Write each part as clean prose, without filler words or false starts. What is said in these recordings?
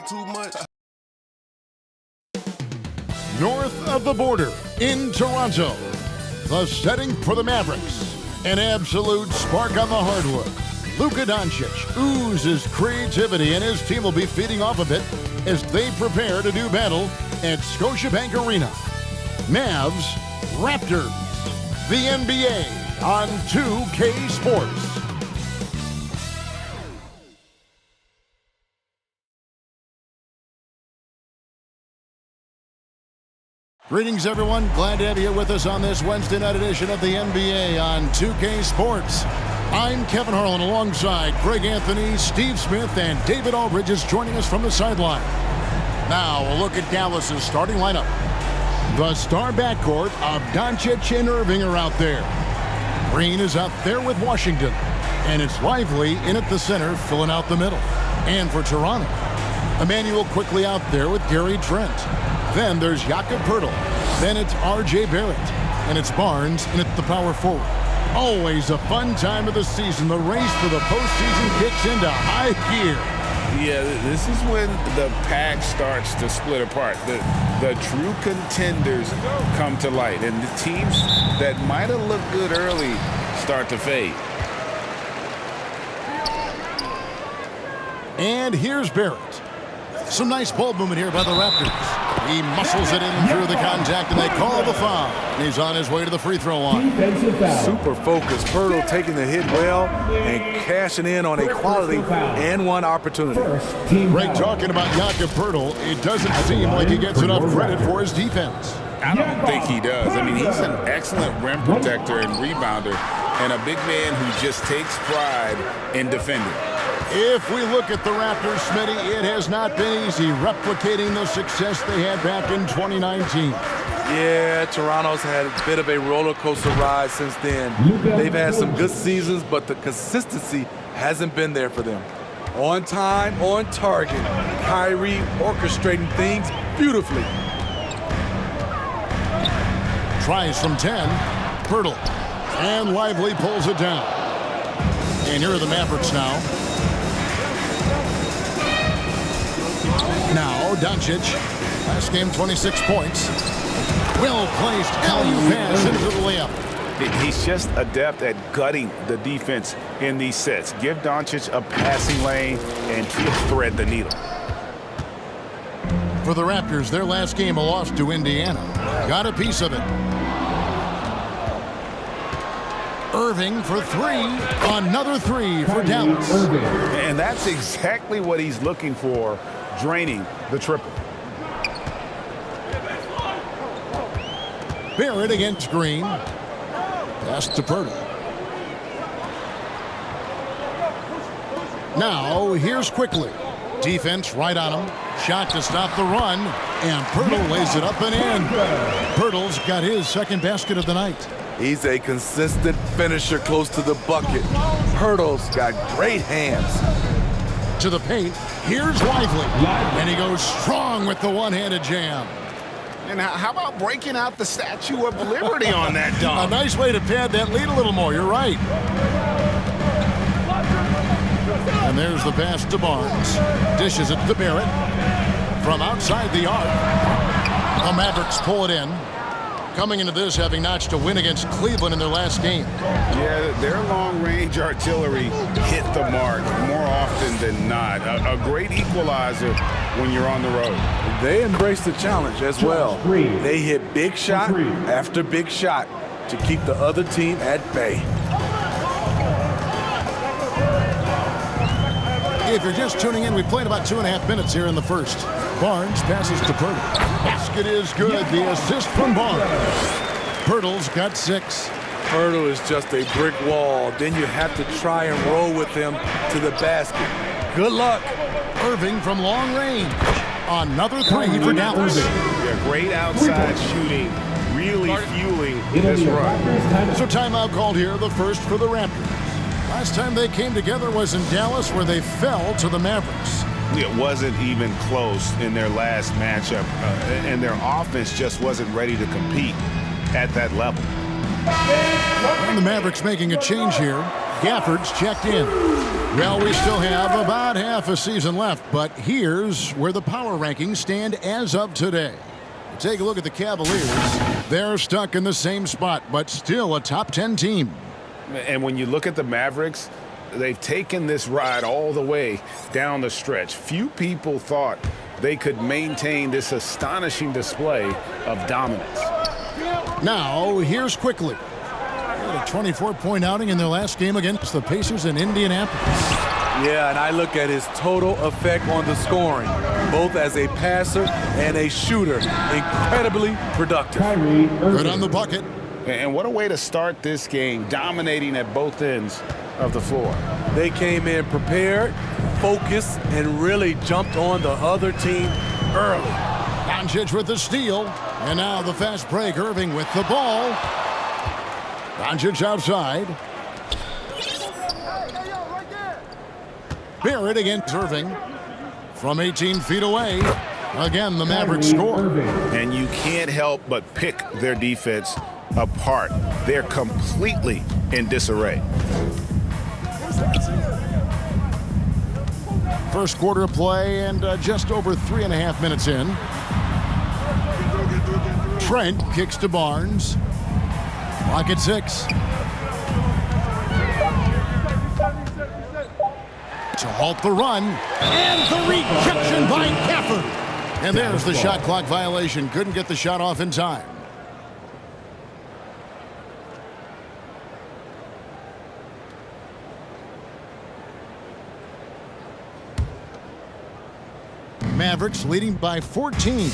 too much. North of the border, in Toronto, the setting for the Mavericks. An absolute spark on the hardwood. Luka Doncic oozes creativity, and his team will be feeding off of it as they prepare to do battle at Scotiabank Arena. Mavs, Raptors, the NBA on 2K Sports. Greetings, everyone. Glad to have you with us on this Wednesday night edition of the NBA on 2K Sports. I'm Kevin Harlan alongside Greg Anthony, Steve Smith, and David Aldridge is joining us from the sideline. Now, a look at Dallas's starting lineup. The star backcourt of Doncic and Irving are out there. Green is out there with Washington, and it's Lively in at the center, filling out the middle. And for Toronto, Emmanuel quickly out there with Gary Trent. Then there's Jakob Poeltl. Then it's R.J. Barrett. And it's Barnes in at the power forward. Always a fun time of the season. The race for the postseason kicks into high gear. Yeah, this is when the pack starts to split apart. The true contenders come to light. And the teams that might have looked good early start to fade. And here's Barrett. Some nice ball movement here by the Raptors. He muscles it in through the contact, and they call the foul. He's on his way to the free throw line. Super focused. Poeltl taking the hit well and cashing in on a quality and one opportunity. Greg talking about Jakob Poeltl. It doesn't seem like he gets enough credit for his defense. I don't think he does. I mean, he's an excellent rim protector and rebounder, and a big man who just takes pride in defending. If we look at the Raptors, Smitty, it has not been easy replicating the success they had back in 2019. Yeah, Toronto's had a bit of a roller coaster ride since then. They've had some good seasons, but the consistency hasn't been there for them. On time, on target, Kyrie orchestrating things beautifully. Tries from 10, Poeltl, and Lively pulls it down. And here are the Mavericks now. Now, Doncic, last game 26 points. Well-placed alley-oop pass into the layup. He's just adept at gutting the defense in these sets. Give Doncic a passing lane, and he'll thread the needle. For the Raptors, their last game, a loss to Indiana. Got a piece of it. Irving for three. Another three for Dallas. And that's exactly what he's looking for, draining the triple. Barrett against Green. Pass to Poeltl. Now, here's quickly. Defense right on him. Shot to stop the run. And Poeltl lays it up and in. Poeltl's got his second basket of the night. He's a consistent finisher close to the bucket. Poeltl's got great hands. To the paint, here's Lively. And he goes strong with the one-handed jam. And how about breaking out the Statue of Liberty on that dunk? A nice way to pad that lead a little more, you're right. And there's the pass to Barnes. Dishes it to Barrett. From outside the arc. The Mavericks pull it in. Coming into this, having notched a win against Cleveland in their last game. Yeah, their long-range artillery hit the mark more often than not. A great equalizer when you're on the road. They embrace the challenge as well. They hit big shot after big shot to keep the other team at bay. If you're just tuning in, we played about 2.5 minutes here in the first. Barnes passes to Poeltl. Basket is good. The assist from Barnes. Poeltl's got 6. Poeltl is just a brick wall. Then you have to try and roll with him to the basket. Good luck. Irving from long range. Another three for Dallas. Yeah, great outside shooting, really fueling this run. So timeout called here, the first for the Raptors. Last time they came together was in Dallas, where they fell to the Mavericks. It wasn't even close in their last matchup, and their offense just wasn't ready to compete at that level. And the Mavericks making a change here. Gafford's checked in. Well, we still have about half a season left, but here's where the power rankings stand as of today. Take a look at the Cavaliers. They're stuck in the same spot, but still a top 10 team. And when you look at the Mavericks, they've taken this ride all the way down the stretch. Few people thought they could maintain this astonishing display of dominance. Now, here's quickly. A 24-point outing in their last game against the Pacers in Indianapolis. Yeah, and I look at his total effect on the scoring, both as a passer and a shooter. Incredibly productive. Good on the bucket. And what a way to start this game, dominating at both ends of the floor. They came in prepared, focused, and really jumped on the other team early. Doncic with the steal. And now the fast break. Irving with the ball. Doncic outside. Barrett against Irving from 18 feet away. Again, the Mavericks score. And you can't help but pick their defense apart. They're completely in disarray. First quarter of play and just over 3.5 minutes in. Trent kicks to Barnes. Clock at 6. To halt the run. And the rejection by Gafford. And there's the shot clock violation. Couldn't get the shot off in time. Mavericks leading by 14.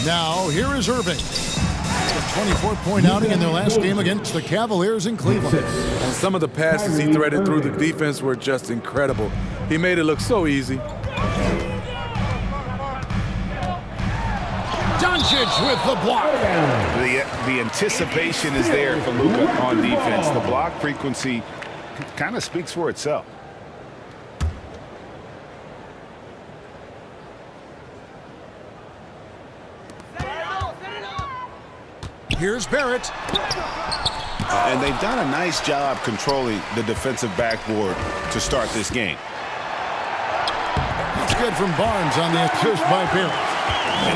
Now, here is Irving. A 24-point outing in their last game against the Cavaliers in Cleveland. And some of the passes he threaded through the defense were just incredible. He made it look so easy. Doncic with the block. The anticipation is there for Luka on defense. The block frequency kind of speaks for itself. Here's Barrett. And they've done a nice job controlling the defensive backboard to start this game. It's good from Barnes on the assist by Barrett.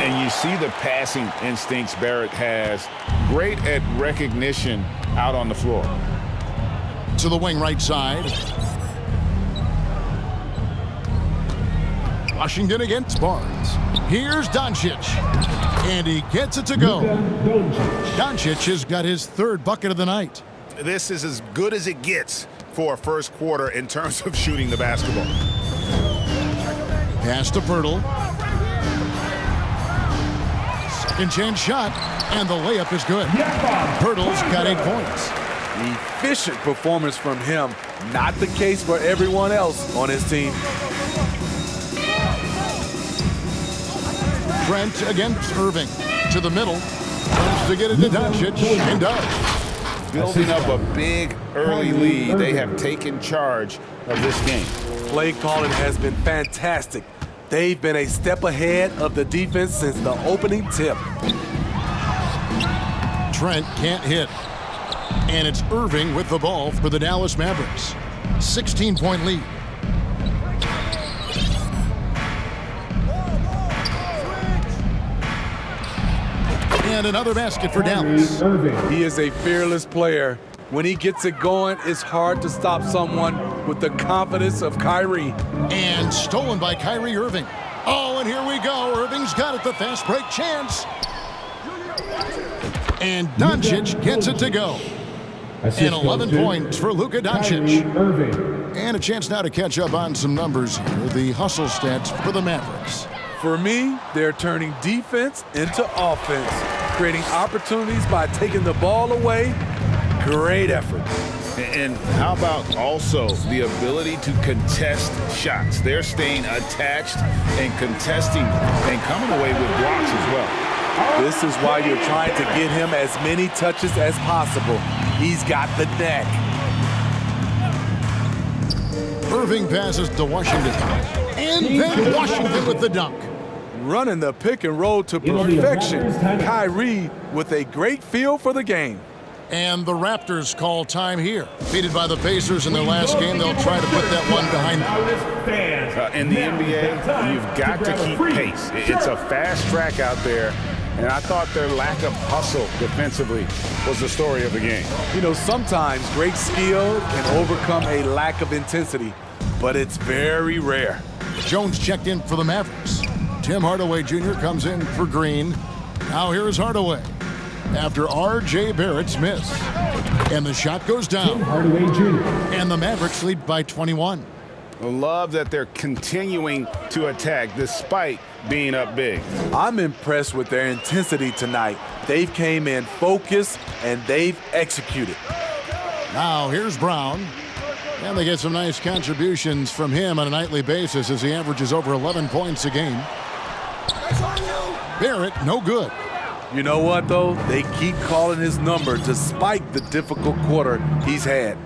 And you see the passing instincts Barrett has. Great at recognition out on the floor. To the wing right side. Washington against Barnes. Here's Doncic. And he gets it to go. Doncic has got his third bucket of the night. This is as good as it gets for a first quarter in terms of shooting the basketball. Pass to Pirtle. Second chance shot, and the layup is good. Pirtle's got 8 points. Efficient performance from him. Not the case for everyone else on his team. Trent against Irving. To the middle. Comes to get it to Doncic, and does. Building up a big early lead. They have taken charge of this game. Play calling has been fantastic. They've been a step ahead of the defense since the opening tip. Trent can't hit. And it's Irving with the ball for the Dallas Mavericks. 16-point lead. And another basket for Dallas. He is a fearless player. When he gets it going, it's hard to stop someone with the confidence of Kyrie. And stolen by Kyrie Irving. Oh, and here we go. Irving's got it, the fast break chance. And Doncic gets it to go. And 11 points for Luka Doncic. And a chance now to catch up on some numbers here. The hustle stats for the Mavericks. For me, they're turning defense into offense, creating opportunities by taking the ball away. Great effort. And how about also the ability to contest shots? They're staying attached and contesting and coming away with blocks as well. This is why you're trying to get him as many touches as possible. He's got the neck. Irving passes to Washington. And then Washington with the dunk. Running the pick and roll to perfection. Kyrie with a great feel for the game. And the Raptors call time here. Defeated by the Pacers in their last game, they'll try to put that one behind them. In the NBA, you've got to keep pace. It's a fast track out there, and I thought their lack of hustle defensively was the story of the game. You know, sometimes great skill can overcome a lack of intensity, but it's very rare. Jones checked in for the Mavericks. Tim Hardaway Jr. comes in for Green. Now here is Hardaway after R.J. Barrett's miss. And the shot goes down. Hardaway Jr. And the Mavericks lead by 21. I love that they're continuing to attack despite being up big. I'm impressed with their intensity tonight. They've came in focused and they've executed. Now here's Brown. And they get some nice contributions from him on a nightly basis as he averages over 11 points a game. Barrett, no good. You know what, though? They keep calling his number despite the difficult quarter he's had.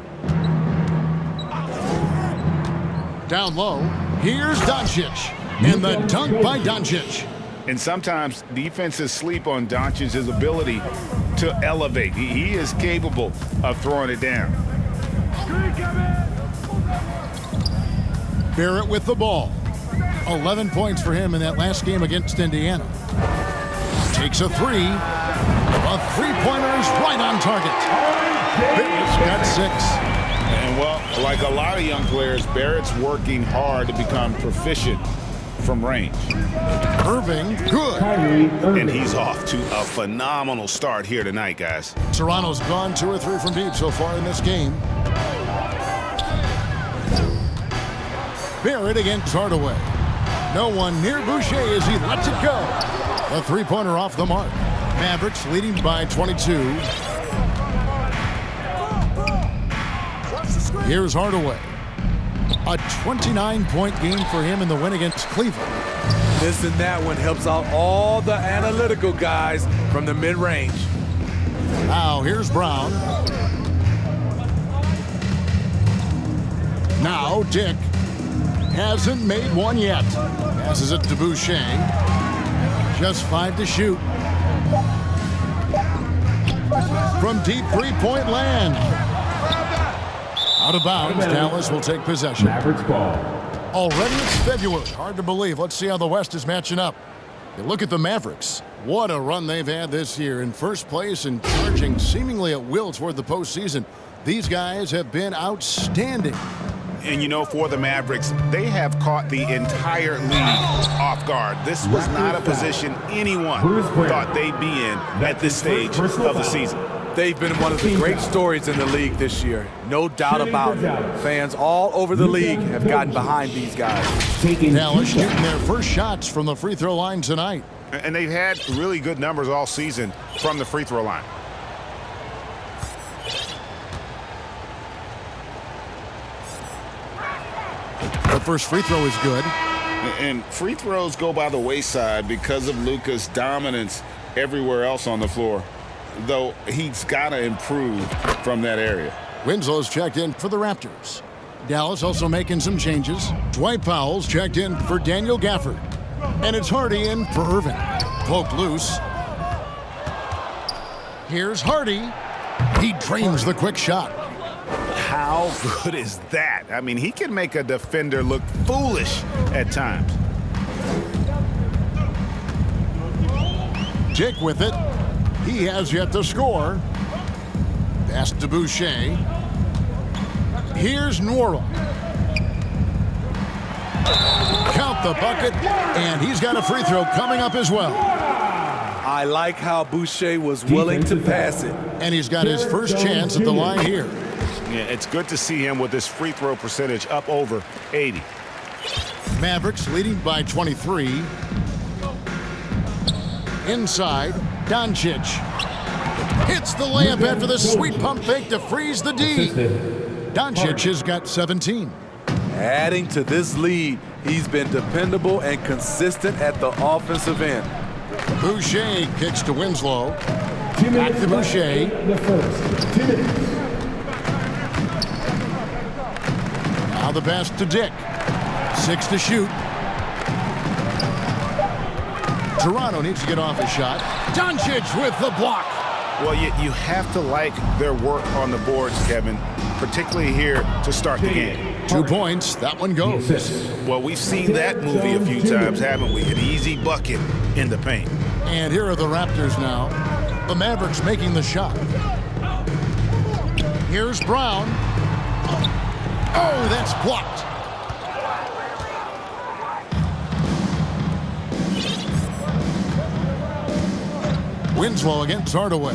Down low, here's Doncic. And the dunk by Doncic. And sometimes defenses sleep on Doncic's ability to elevate. He is capable of throwing it down. Barrett with the ball. 11 points for him in that last game against Indiana. Takes a three. A three-pointer is right on target. Barrett's got 6. And, well, like a lot of young players, Barrett's working hard to become proficient from range. Irving, good. And he's off to a phenomenal start here tonight, guys. Toronto's gone 2 or 3 from deep so far in this game. Barrett against Hardaway. No one near Boucher as he lets it go. A three-pointer off the mark. Mavericks leading by 22. Here's Hardaway. A 29-point game for him in the win against Cleveland. Missing that one helps out all the analytical guys from the mid-range. Now here's Brown. Now Dick. Hasn't made one yet. Passes it to Boucher. Just 5 to shoot. From deep three-point land. Out of bounds. Dallas will take possession. Mavericks ball. Already it's February. Hard to believe. Let's see how the West is matching up. You look at the Mavericks. What a run they've had this year. In first place and charging seemingly at will toward the postseason. These guys have been outstanding. And, you know, for the Mavericks, they have caught the entire league off guard. This was not a position anyone thought they'd be in at this stage of the season. They've been one of the great stories in the league this year. No doubt about it. Fans all over the league have gotten behind these guys. Dallas shooting their first shots from the free throw line tonight. And they've had really good numbers all season from the free throw line. The first free throw is good. And free throws go by the wayside because of Luka's dominance everywhere else on the floor, though he's got to improve from that area. Winslow's checked in for the Raptors. Dallas also making some changes. Dwight Powell's checked in for Daniel Gafford. And it's Hardy in for Irving. Poked loose. Here's Hardy. He drains the quick shot. How good is that? I mean, he can make a defender look foolish at times. Dick with it. He has yet to score. Pass to Boucher. Here's Nwora. Count the bucket, and he's got a free throw coming up as well. I like how Boucher was willing to pass it. And he's got his first chance at the line here. Yeah, it's good to see him with his free throw percentage up over 80. Mavericks leading by 23. Inside, Doncic. Hits the layup after the sweet pump fake to freeze the D. Doncic has got 17. Adding to this lead, he's been dependable and consistent at the offensive end. Boucher kicks to Winslow. 2 minutes Back to Boucher. The first. 2 minutes. Now the pass to Dick. 6 to shoot. Toronto needs to get off a shot. Doncic with the block. Well, you have to like their work on the boards, Kevin, particularly here to start the game. 2 points. That one goes. Well, we've seen that movie a few times, haven't we? An easy bucket in the paint. And here are the Raptors now. The Mavericks making the shot. Here's Brown. Oh, that's blocked. Winslow against Hardaway.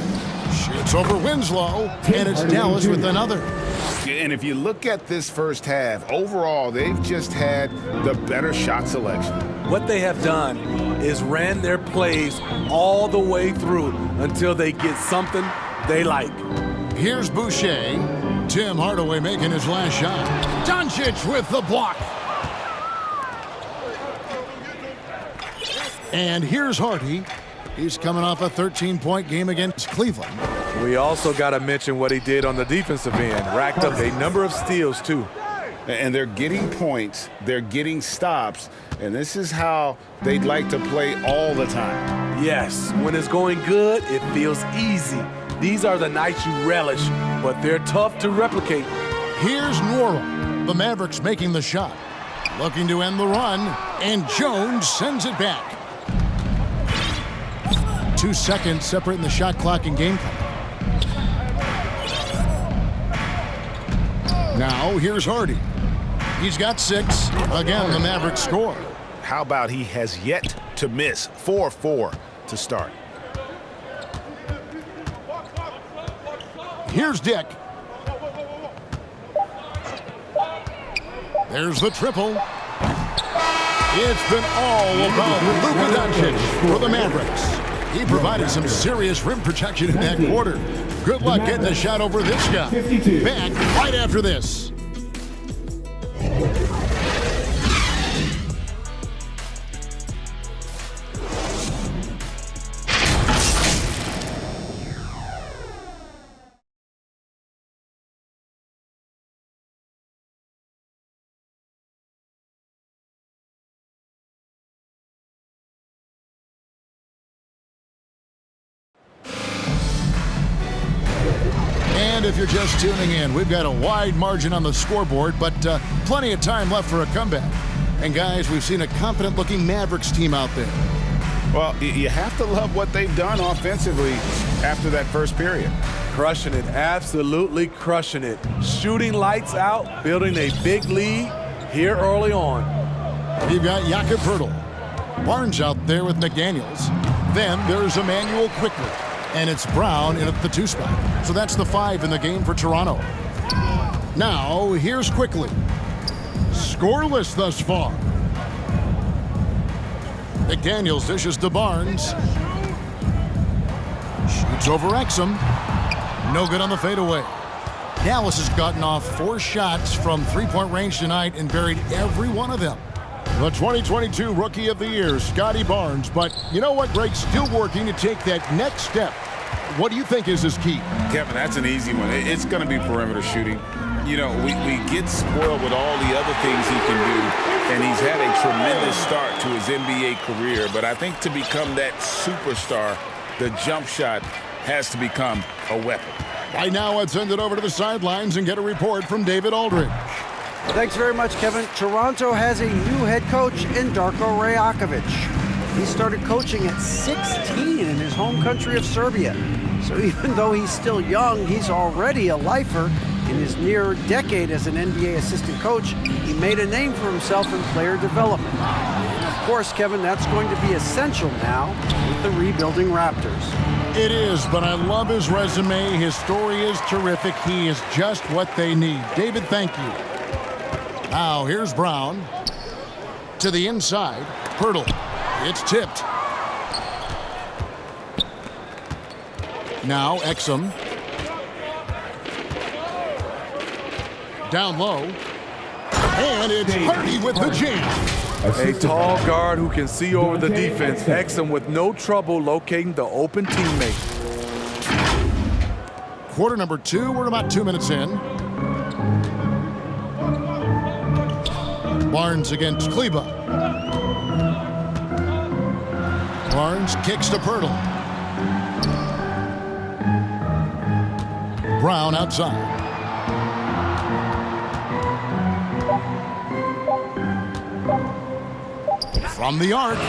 Shoots over Winslow, and it's Dallas with another. And if you look at this first half, overall, they've just had the better shot selection. What they have done is ran their plays all the way through until they get something they like. Here's Boucher. Tim Hardaway making his last shot. Doncic with the block. And here's Hardy. He's coming off a 13-point game against Cleveland. We also got to mention what he did on the defensive end. Racked up a number of steals, too. And they're getting points, they're getting stops, and this is how they'd like to play all the time. Yes, when it's going good, it feels easy. These are the nights you relish, but they're tough to replicate. Here's Norrell. The Mavericks making the shot. Looking to end the run, and Jones sends it back. 2 seconds separating the shot clock and game clock. Now here's Hardy. He's got 6. Again, the Mavericks score. How about he has yet to miss? 4-4 to start. Here's Dick. There's the triple. It's been all about Luka Doncic for the Mavericks. He provided some serious rim protection in that quarter. Good luck getting a shot over this guy. Back right after this. And if you're just tuning in, we've got a wide margin on the scoreboard, but plenty of time left for a comeback. And guys, we've seen a confident-looking Mavericks team out there. Well, you have to love what they've done offensively after that first period. Crushing it, absolutely crushing it. Shooting lights out, building a big lead here early on. You've got Jakob Poeltl. Barnes out there with McDaniels. Then there's Emmanuel quickly. And it's Brown in at the 2 spot. So that's the 5 in the game for Toronto. Now, here's quickly. Scoreless thus far. McDaniels dishes to Barnes. Shoots over Exum. No good on the fadeaway. Dallas has gotten off 4 shots from 3-point range tonight and buried every one of them. The 2022 Rookie of the Year, Scotty Barnes. But you know what, Greg? Still working to take that next step. What do you think is his key? Kevin, that's an easy one. It's going to be perimeter shooting. You know, we get spoiled with all the other things he can do, and he's had a tremendous start to his NBA career. But I think to become that superstar, the jump shot has to become a weapon. Right now, let's send it over to the sidelines and get a report from David Aldridge. Thanks very much, Kevin. Toronto has a new head coach in Darko Rajakovic. He started coaching at 16 in his home country of Serbia. So even though he's still young, he's already a lifer. In his near decade as an NBA assistant coach, he made a name for himself in player development. And of course, Kevin, that's going to be essential now with the rebuilding Raptors. It is, but I love his resume. His story is terrific. He is just what they need. David, thank you. Now, here's Brown. To the inside. Poeltl. It's tipped. Now, Exum. Down low. And it's Hardy with the jam. A tall guard who can see over the defense. Exum with no trouble locating the open teammate. Quarter number 2. We're about 2 minutes in. Barnes against Kleba. Barnes kicks to Poeltl. Brown outside. From the arc,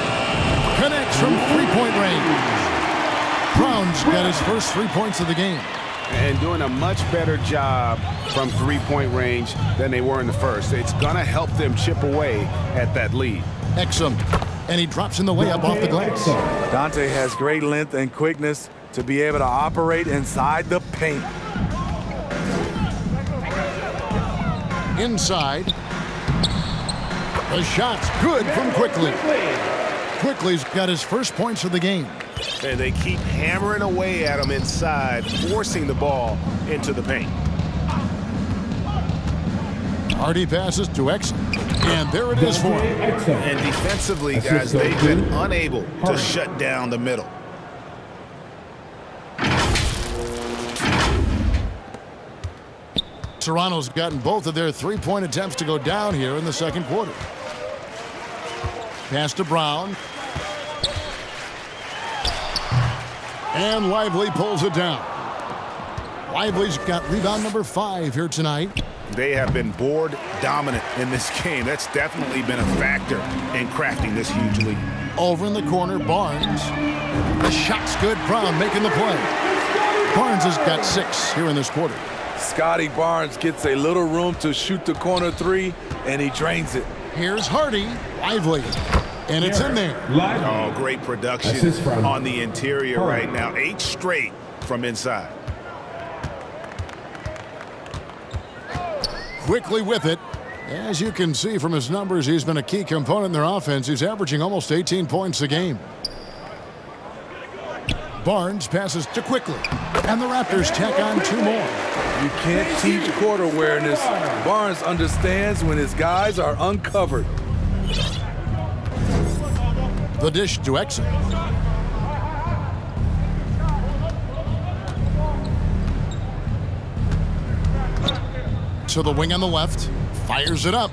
connects from three-point range. Brown's got his first 3 points of the game. And doing a much better job from three-point range than they were in the first. It's going to help them chip away at that lead. Exum, and he drops in the layup off the glass. Dante has great length and quickness to be able to operate inside the paint. Inside. The shot's good from Quickly. Quickly's got his first points of the game. And they keep hammering away at him inside, forcing the ball into the paint. Hardy passes to Exum. And there it is for him. And defensively, guys, they've been unable to shut down the middle. Toronto's gotten both of their three-point attempts to go down here in the second quarter. Pass to Brown. And Lively pulls it down. Lively's got rebound number 5 here tonight. They have been board dominant in this game. That's definitely been a factor in crafting this huge lead. Over in the corner, Barnes. The shot's good. Brown making the play. Barnes has got 6 here in this quarter. Scotty Barnes gets a little room to shoot the corner three, and he drains it. Here's Hardy. Lively. And it's in there. Oh, great production on the interior right now. 8 straight from inside. Quickly with it. As you can see from his numbers, he's been a key component in their offense. He's averaging almost 18 points a game. Barnes passes to Quickly. And the Raptors tack on 2 more. You can't teach court awareness. Barnes understands when his guys are uncovered. The dish to Exum. To the wing on the left. Fires it up.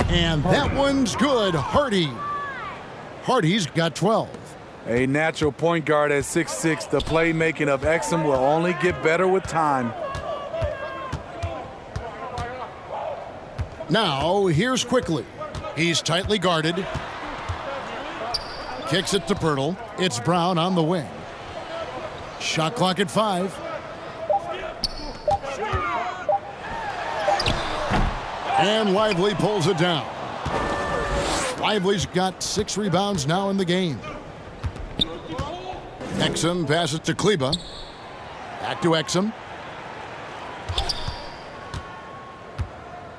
And that one's good. Hardy. Hardy's got 12. A natural point guard at 6'6", the playmaking of Exum will only get better with time. Now, here's Quickly. He's tightly guarded. Kicks it to Pirtle. It's Brown on the wing. Shot clock at 5. And Lively pulls it down. Lively's got 6 rebounds now in the game. Exum passes to Kleba. Back to Exum.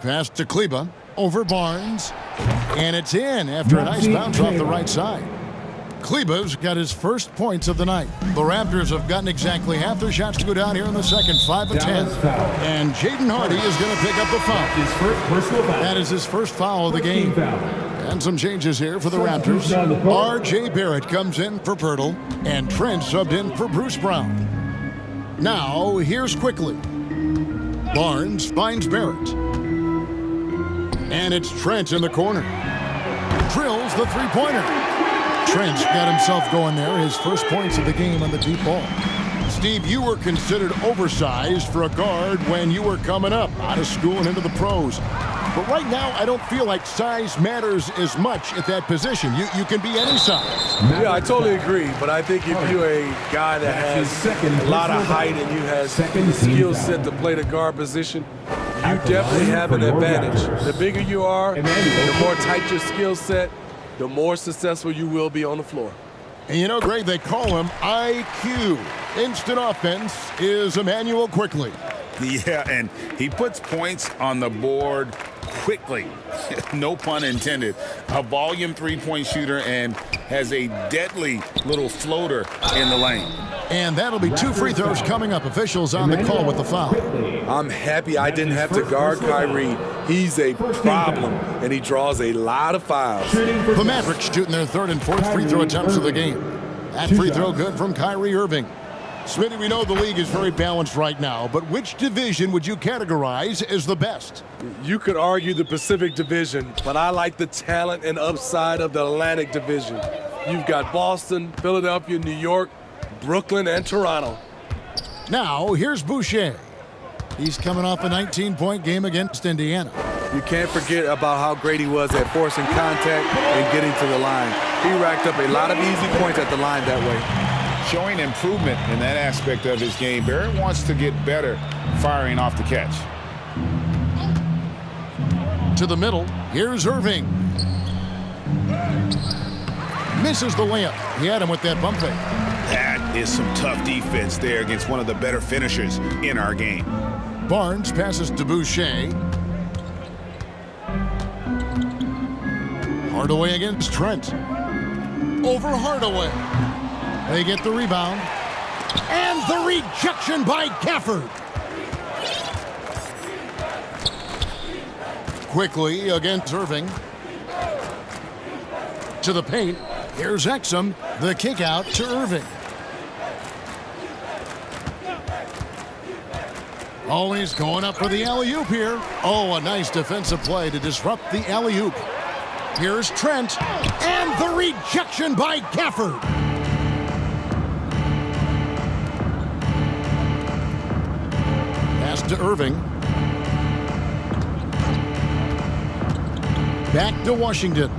Pass to Kleba. Over Barnes. And it's in after a nice bounce off the right side. Kleba's got his first points of the night. The Raptors have gotten exactly half their shots to go down here in the second, 5 of 10. And Jaden Hardy is going to pick up the foul. That is his first foul of the game. And some changes here for the Raptors. R.J. Barrett comes in for Pirtle, and Trent subbed in for Bruce Brown. Now, here's Quickly. Barnes finds Barrett. And it's Trent in the corner. Drills the three-pointer. Trent's got himself going there, his first points of the game on the deep ball. Steve, you were considered oversized for a guard when you were coming up out of school and into the pros. But right now, I don't feel like size matters as much at that position. You can be any size. Yeah, I totally agree. But I think if you're a guy that has a lot of height and you have the skill set to play the guard position, you definitely have an advantage. The bigger you are, the more tight your skill set, the more successful you will be on the floor. And you know, Greg, they call him IQ. Instant offense is Emmanuel Quickly. Yeah, and he puts points on the board quickly. No pun intended. A volume three-point shooter and has a deadly little floater in the lane. And that'll be 2 free throws coming up. Officials on the call with the foul. I'm happy I didn't have to guard Kyrie. He's a problem, and he draws a lot of fouls. The Mavericks shooting their 3rd and 4th free throw attempts of the game. That free throw good from Kyrie Irving. Smitty, we know the league is very balanced right now, but which division would you categorize as the best? You could argue the Pacific Division, but I like the talent and upside of the Atlantic Division. You've got Boston, Philadelphia, New York, Brooklyn, and Toronto. Now, here's Boucher. He's coming off a 19-point game against Indiana. You can't forget about how great he was at forcing contact and getting to the line. He racked up a lot of easy points at the line that way. Showing improvement in that aspect of his game. Barrett wants to get better firing off the catch. To the middle, here's Irving. Misses the layup. He had him with that bump fake. That is some tough defense there against one of the better finishers in our game. Barnes passes to Boucher. Hardaway against Trent. Over Hardaway. They get the rebound. And the rejection by Gafford. Quickly against Irving. To the paint. Here's Exum. The kick out to Irving. Always going up for the alley-oop here. Oh, a nice defensive play to disrupt the alley-oop. Here's Trent. And the rejection by Gafford. Pass to Irving. Back to Washington.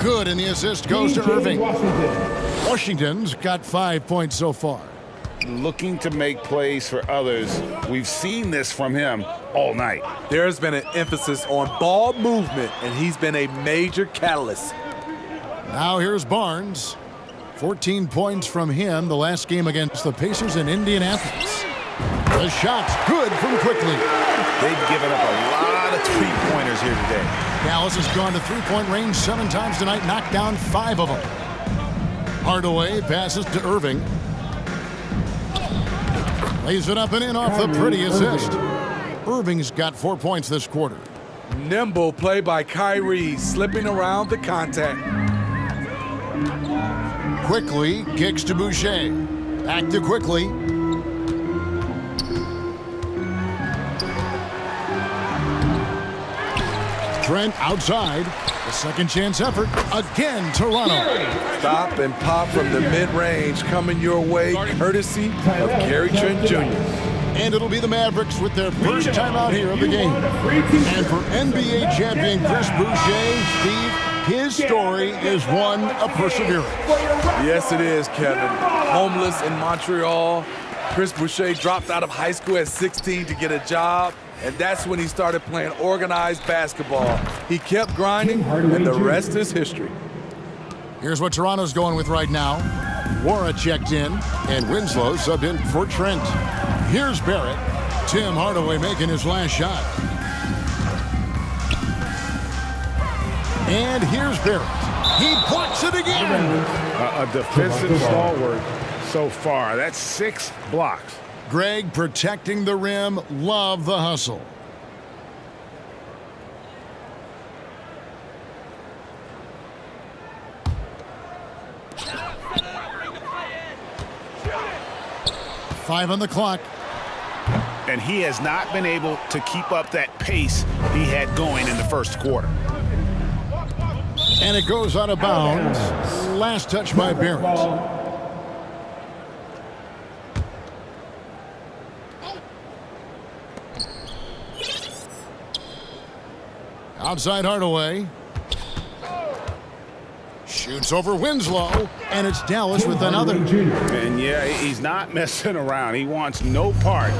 Good, and the assist goes to Irving. Washington's got 5 points so far. Looking to make plays for others. We've seen this from him all night. There's been an emphasis on ball movement, and he's been a major catalyst. Now here's Barnes. 14 points from him the last game against the Pacers in Indianapolis. The shot's good from quickly. They've given up a lot of three-pointers here today. Dallas has gone to three-point range 7 times tonight, knocked down 5 of them. Hardaway passes to Irving. Lays it up and in off the pretty assist. Irving's got 4 points this quarter. Nimble play by Kyrie, slipping around the contact. Quickly kicks to Boucher. Back to Quickly. Trent outside. The second chance effort. Again, Toronto. Stop and pop from the mid-range coming your way, courtesy of Gary Trent Jr. And it'll be the Mavericks with their first time out here of the game. And for NBA champion Chris Boucher, Steve, his story is one of perseverance. Yes, it is, Kevin. Homeless in Montreal, Chris Boucher dropped out of high school at 16 to get a job. And that's when he started playing organized basketball. He kept grinding, and the rest is history. Here's what Toronto's going with right now. Wara checked in, and Winslow subbed in for Trent. Here's Barrett. Tim Hardaway making his last shot. And here's Barrett. He blocks it again. A defensive stalwart so far. That's 6 blocks. Greg protecting the rim. Love the hustle. Five on the clock. And he has not been able to keep up that pace he had going in the first quarter. And it goes out of bounds. Last touch by Barrett. Outside Hardaway. Shoots over Winslow, and it's Dallas with another. And yeah, he's not messing around. He wants no part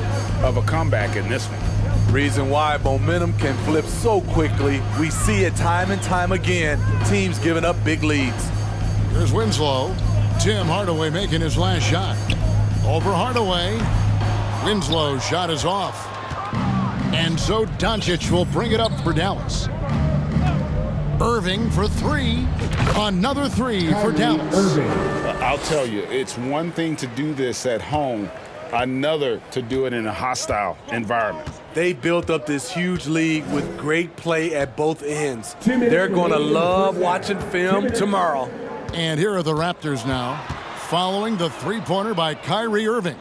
of a comeback in this one. Reason why momentum can flip so quickly. We see it time and time again. Teams giving up big leads. Here's Winslow. Tim Hardaway making his last shot. Over Hardaway. Winslow's shot is off. And so Doncic will bring it up for Dallas. Irving for 3. Another 3 for Dallas. I'll tell you, it's one thing to do this at home, another to do it in a hostile environment. They built up this huge league with great play at both ends. They're going to love watching film tomorrow. And here are the Raptors now, following the three-pointer by Kyrie Irving.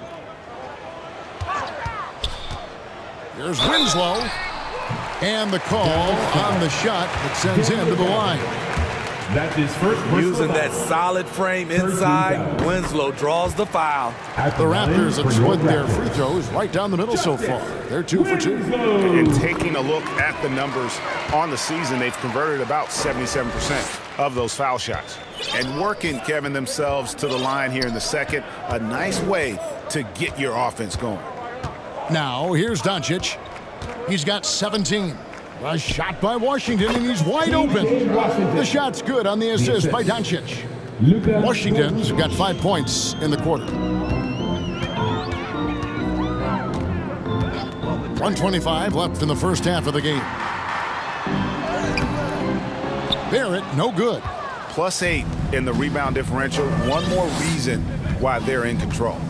Here's Winslow. And the call on the shot that sends him to the line. That's his first personal Using foul. that solid frame inside, foul. Winslow draws the foul. At The Raptors line have for your split their Raptors. free throws right down the middle so far. They're 2 for 2. And taking a look at the numbers on the season, they've converted about 77% of those foul shots. And working, Kevin, themselves to the line here in the second. A nice way to get your offense going. Now, here's Doncic. He's got 17. A shot by Washington, and he's wide open. The shot's good on the assist by Doncic. Washington's got 5 points in the quarter. 1:25 left in the first half of the game. Barrett, no good. +8 in the rebound differential. One more reason why they're in control.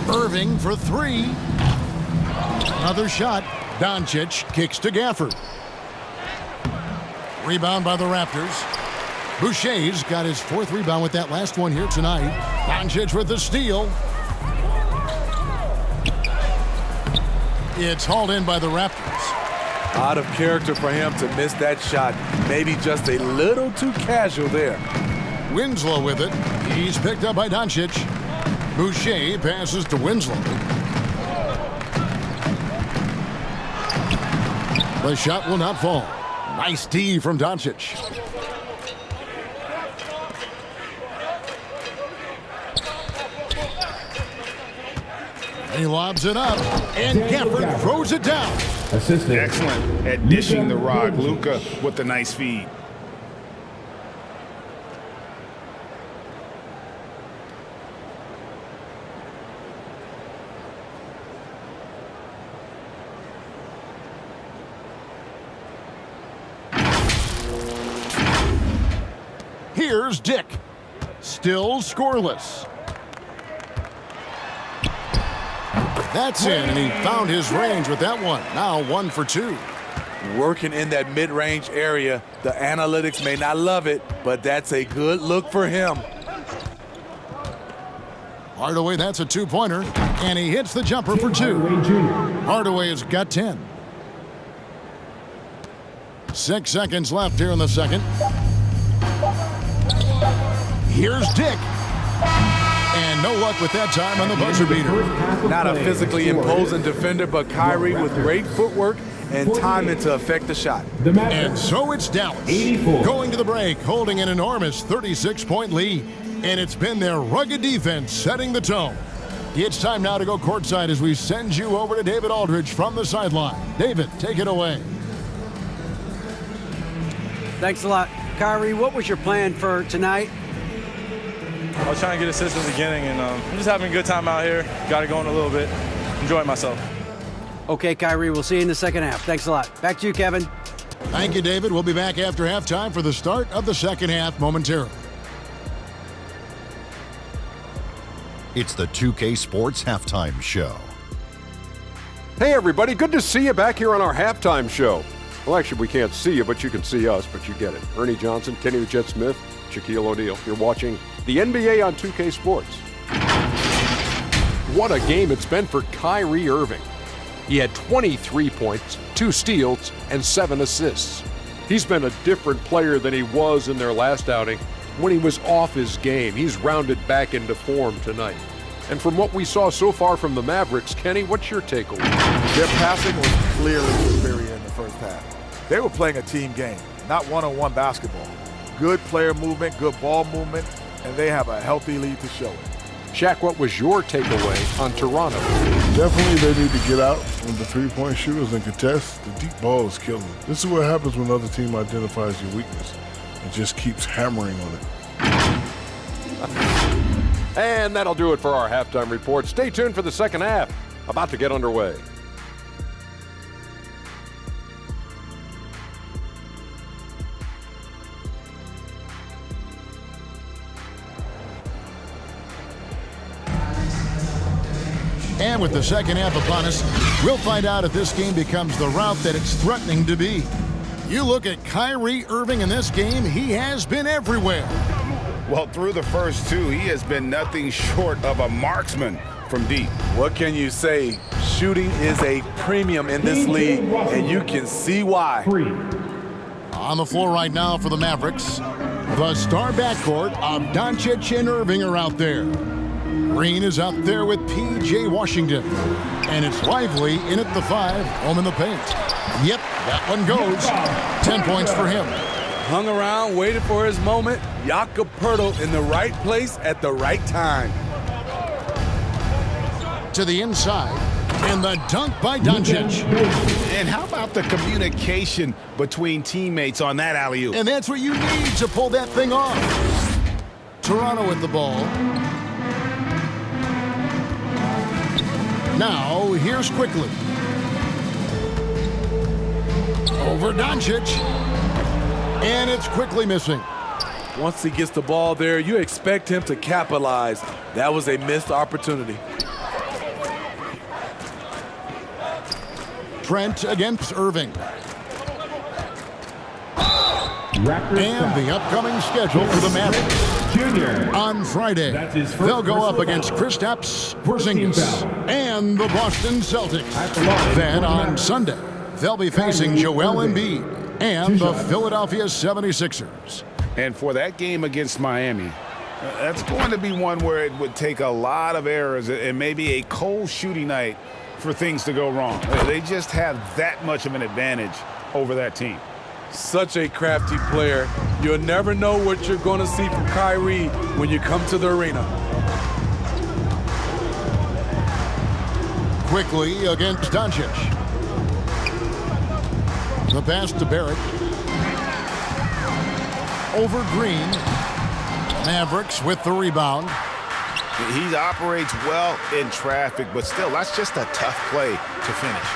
Irving for 3. Another shot. Doncic kicks to Gafford. Rebound by the Raptors. Boucher's got his 4th rebound with that last one here tonight. Doncic with the steal. It's hauled in by the Raptors. Out of character for him to miss that shot. Maybe just a little too casual there. Winslow with it. He's picked up by Doncic. Boucher passes to Winslow. The shot will not fall. Nice D from Doncic. He lobs it up, and Gafford throws it down. Assistant. Excellent at dishing the rock. Luka with the nice feed. Here's Dick. Still scoreless. That's in, and he found his range with that one. Now 1 for 2. Working in that mid-range area. The analytics may not love it, but that's a good look for him. Hardaway, that's a 2-pointer, and he hits the jumper for 2. Hardaway has got 10. 6 seconds left here in the second. Here's Dick. And no luck with that time on the buzzer beater. Not a physically imposing defender, but Kyrie with great footwork and timing to affect the shot. And so it's Dallas 84. going to the break, holding an enormous 36-point lead. And it's been their rugged defense setting the tone. It's time now to go courtside as we send you over to David Aldridge from the sideline. David, take it away. Thanks a lot. Kyrie, what was your plan for tonight? I was trying to get assists in the beginning, and I'm just having a good time out here. Got it going a little bit. Enjoying myself. Okay, Kyrie, we'll see you in the second half. Thanks a lot. Back to you, Kevin. Thank you, David. We'll be back after halftime for the start of the second half momentarily. It's the 2K Sports Halftime Show. Hey everybody, good to see you back here on our halftime show. Well, actually, we can't see you, but you can see us, but you get it. Ernie Johnson, Kenny the Jet Smith, Shaquille O'Neal. You're watching the NBA on 2K Sports. What a game it's been for Kyrie Irving. He had 23 points, 2 steals, and 7 assists. He's been a different player than he was in their last outing when he was off his game. He's rounded back into form tonight. And from what we saw so far from the Mavericks, Kenny, what's your takeaway? Their passing was clearly superior in the first half. They were playing a team game, not one-on-one basketball. Good player movement, good ball movement, and they have a healthy lead to show it. Shaq, what was your takeaway on Toronto? Definitely they need to get out with the three-point shooters and contest. The deep ball is killing them. This is what happens when another team identifies your weakness and just keeps hammering on it. And that'll do it for our halftime report. Stay tuned for the second half, about to get underway. And with the second half upon us, we'll find out if this game becomes the route that it's threatening to be. You look at Kyrie Irving in this game, he has been everywhere. Well, through the first 2, he has been nothing short of a marksman from deep. What can you say? Shooting is a premium in this league, and you can see why. On the floor right now for the Mavericks, the star backcourt of Doncic and Irving are out there. Green is out there with P.J. Washington. And it's Lively in at the 5, home in the paint. Yep, that one goes. 10 points for him. Hung around, waited for his moment. Jakob Poeltl in the right place at the right time. To the inside, and the dunk by Doncic. And how about the communication between teammates on that alley-oop? And that's what you need to pull that thing off. Toronto with the ball. Now, here's Quickly. Over Doncic. And it's Quickly missing. Once he gets the ball there, you expect him to capitalize. That was a missed opportunity. Trent against Irving. Raptors And the upcoming schedule for the Mavericks. Junior. On Friday, they'll go up against Kristaps Porzingis and the Boston Celtics. Then on Sunday, they'll be facing Joel Embiid and the Philadelphia 76ers. And for that game against Miami, that's going to be one where it would take a lot of errors and maybe a cold shooting night for things to go wrong. They just have that much of an advantage over that team. Such a crafty player. You'll never know what you're going to see from Kyrie when you come to the arena. Quickly against Doncic. The pass to Barrett. Over Green. Mavericks with the rebound. He operates well in traffic, but still, that's just a tough play to finish.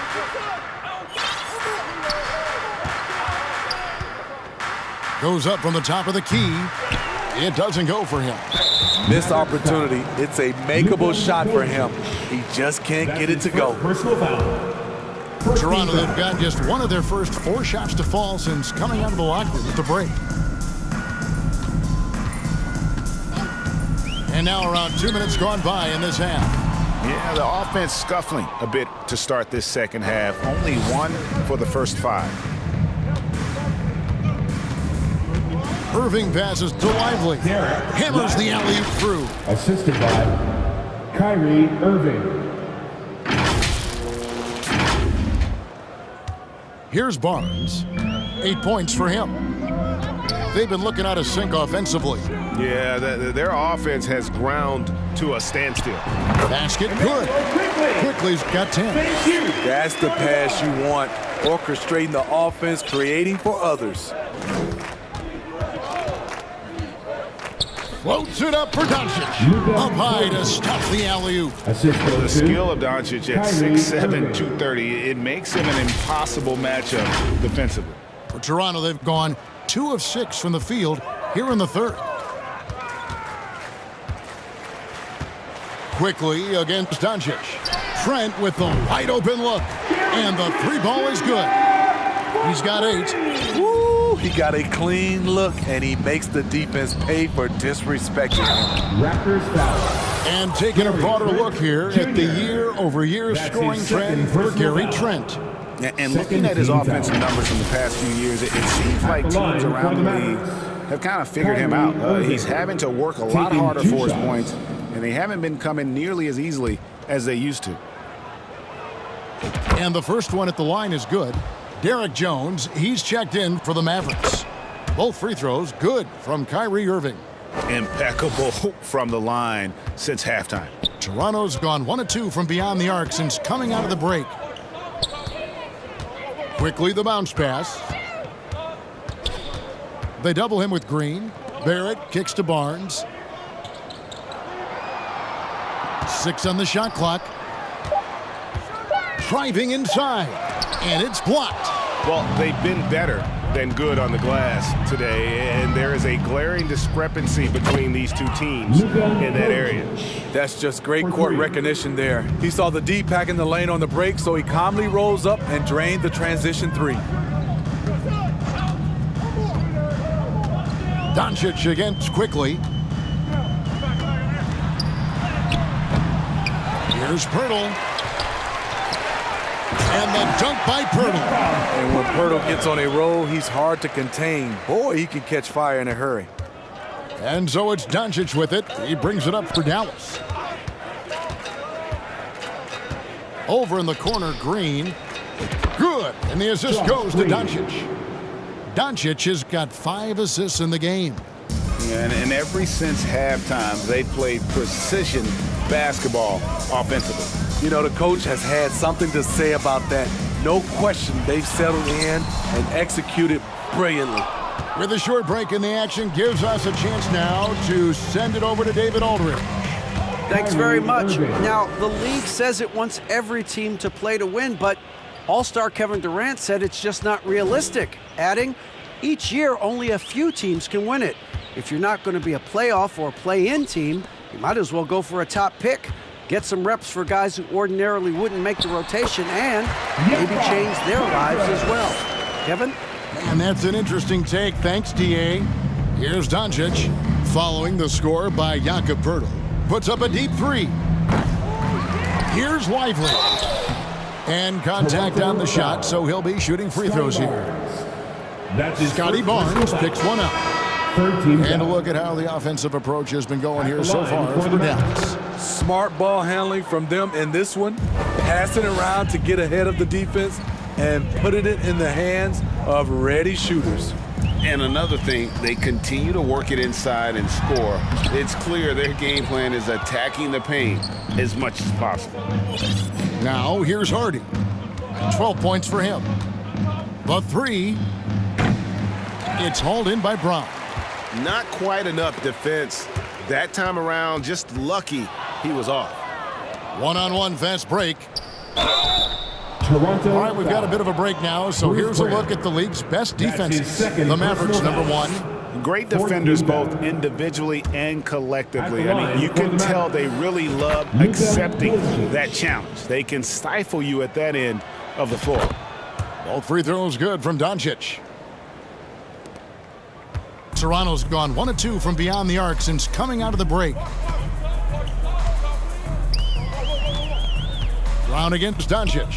Goes up from the top of the key. It doesn't go for him. Missed opportunity. It's a makeable shot for him. He just can't get it to go. Personal foul. Toronto, they've got just one of their first 4 shots to fall since coming out of the locker room at the break. And now around 2 minutes gone by in this half. Yeah, the offense scuffling a bit to start this second half. Only 1 for the first 5. Irving passes to Lively. Hammers the alley-oop through. Assisted by Kyrie Irving. Here's Barnes. 8 points for him. They've been looking out of sync offensively. Yeah, their offense has ground to a standstill. Basket good. Quickly's got 10. That's the pass you want. Orchestrating the offense, creating for others. Floats it up for Doncic. Up high to stop the alley-oop. The skill of Doncic at 6'7", 230, it makes him an impossible matchup defensively. For Toronto, they've gone 2 of 6 from the field here in the third. Quickly against Doncic. Trent with the wide open look. And the 3 ball is good. He's got 8. Woo, he got a clean look, and he makes the defense pay for disrespecting him. Raptors foul. And taking a broader look here at the year-over-year scoring trend for Gary Trent. And looking at his offensive numbers from the past few years, it seems like teams around the league have kind of figured him out. He's having to work a lot harder for his points, and they haven't been coming nearly as easily as they used to. And the first one at the line is good. Derek Jones, he's checked in for the Mavericks. Both free throws good from Kyrie Irving. Impeccable from the line since halftime. Toronto's gone 1 of 2 from beyond the arc since coming out of the break. Quickly the bounce pass. They double him with Green. Barrett kicks to Barnes. 6 on the shot clock. Driving inside. And it's blocked. Well, they've been better than good on the glass today, and there is a glaring discrepancy between these two teams in that area. That's just great court recognition there. He saw the D pack in the lane on the break, so he calmly rolls up and drained the transition 3. Doncic against Quickly. Here's Poeltl. And the dunk by Pirtle. And when Pirtle gets on a roll, he's hard to contain. Boy, he can catch fire in a hurry. And so it's Doncic with it. He brings it up for Dallas. Over in the corner, Green. Good. And the assist goes to Doncic. Doncic has got 5 assists in the game. Yeah, and ever since halftime, they played precision basketball offensively. You know, the coach has had something to say about that. No question, they've settled in and executed brilliantly. With a short break in the action, gives us a chance now to send it over to David Aldridge. Thanks very much. Now, the league says it wants every team to play to win, but All-Star Kevin Durant said it's just not realistic, adding, each year only a few teams can win it. If you're not going to be a playoff or a play-in team, you might as well go for a top pick, get some reps for guys who ordinarily wouldn't make the rotation, and maybe change their lives as well. Kevin? And that's an interesting take. Thanks, DA. Here's Doncic, following the score by Jakob Poeltl. Puts up a deep 3. Here's Lively. And contact on the shot, so he'll be shooting free throws here. Scotty Barnes picks one up. And a look at how the offensive approach has been going here so far for Dallas. Smart ball handling from them in this one, passing around to get ahead of the defense and putting it in the hands of ready shooters. And another thing, they continue to work it inside and score. It's clear their game plan is attacking the paint as much as possible. Now here's Hardy. 12 points for him. The 3. It's hauled in by Brown. Not quite enough defense. That time around, just lucky he was off. One-on-one fast break. Toronto. All right, we've got a bit of a break now, so here's a look at the league's best defenses. The Mavericks, number 1. Great defenders both individually and collectively. I mean, you can tell they really love accepting that challenge. They can stifle you at that end of the floor. Both free throws good from Doncic. Toronto's gone 1 of 2 from beyond the arc since coming out of the break. Brown against Doncic.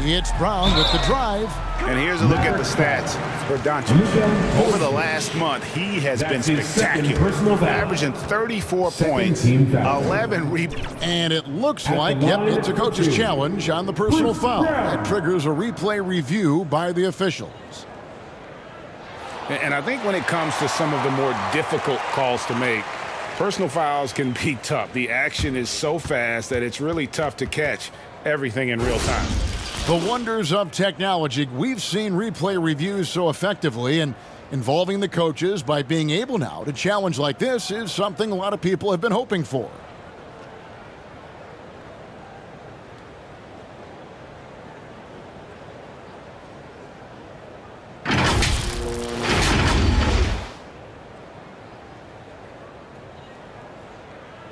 He hits Brown with the drive. And here's a look at the stats for Doncic. Over the last month, he has been spectacular, averaging 34 points, 11 rebounds. And it looks like, it's a coach's challenge on the personal foul. That triggers a replay review by the officials. And I think when it comes to some of the more difficult calls to make, personal fouls can be tough. The action is so fast that it's really tough to catch everything in real time. The wonders of technology. We've seen replay reviews so effectively, and involving the coaches by being able now to challenge like this is something a lot of people have been hoping for.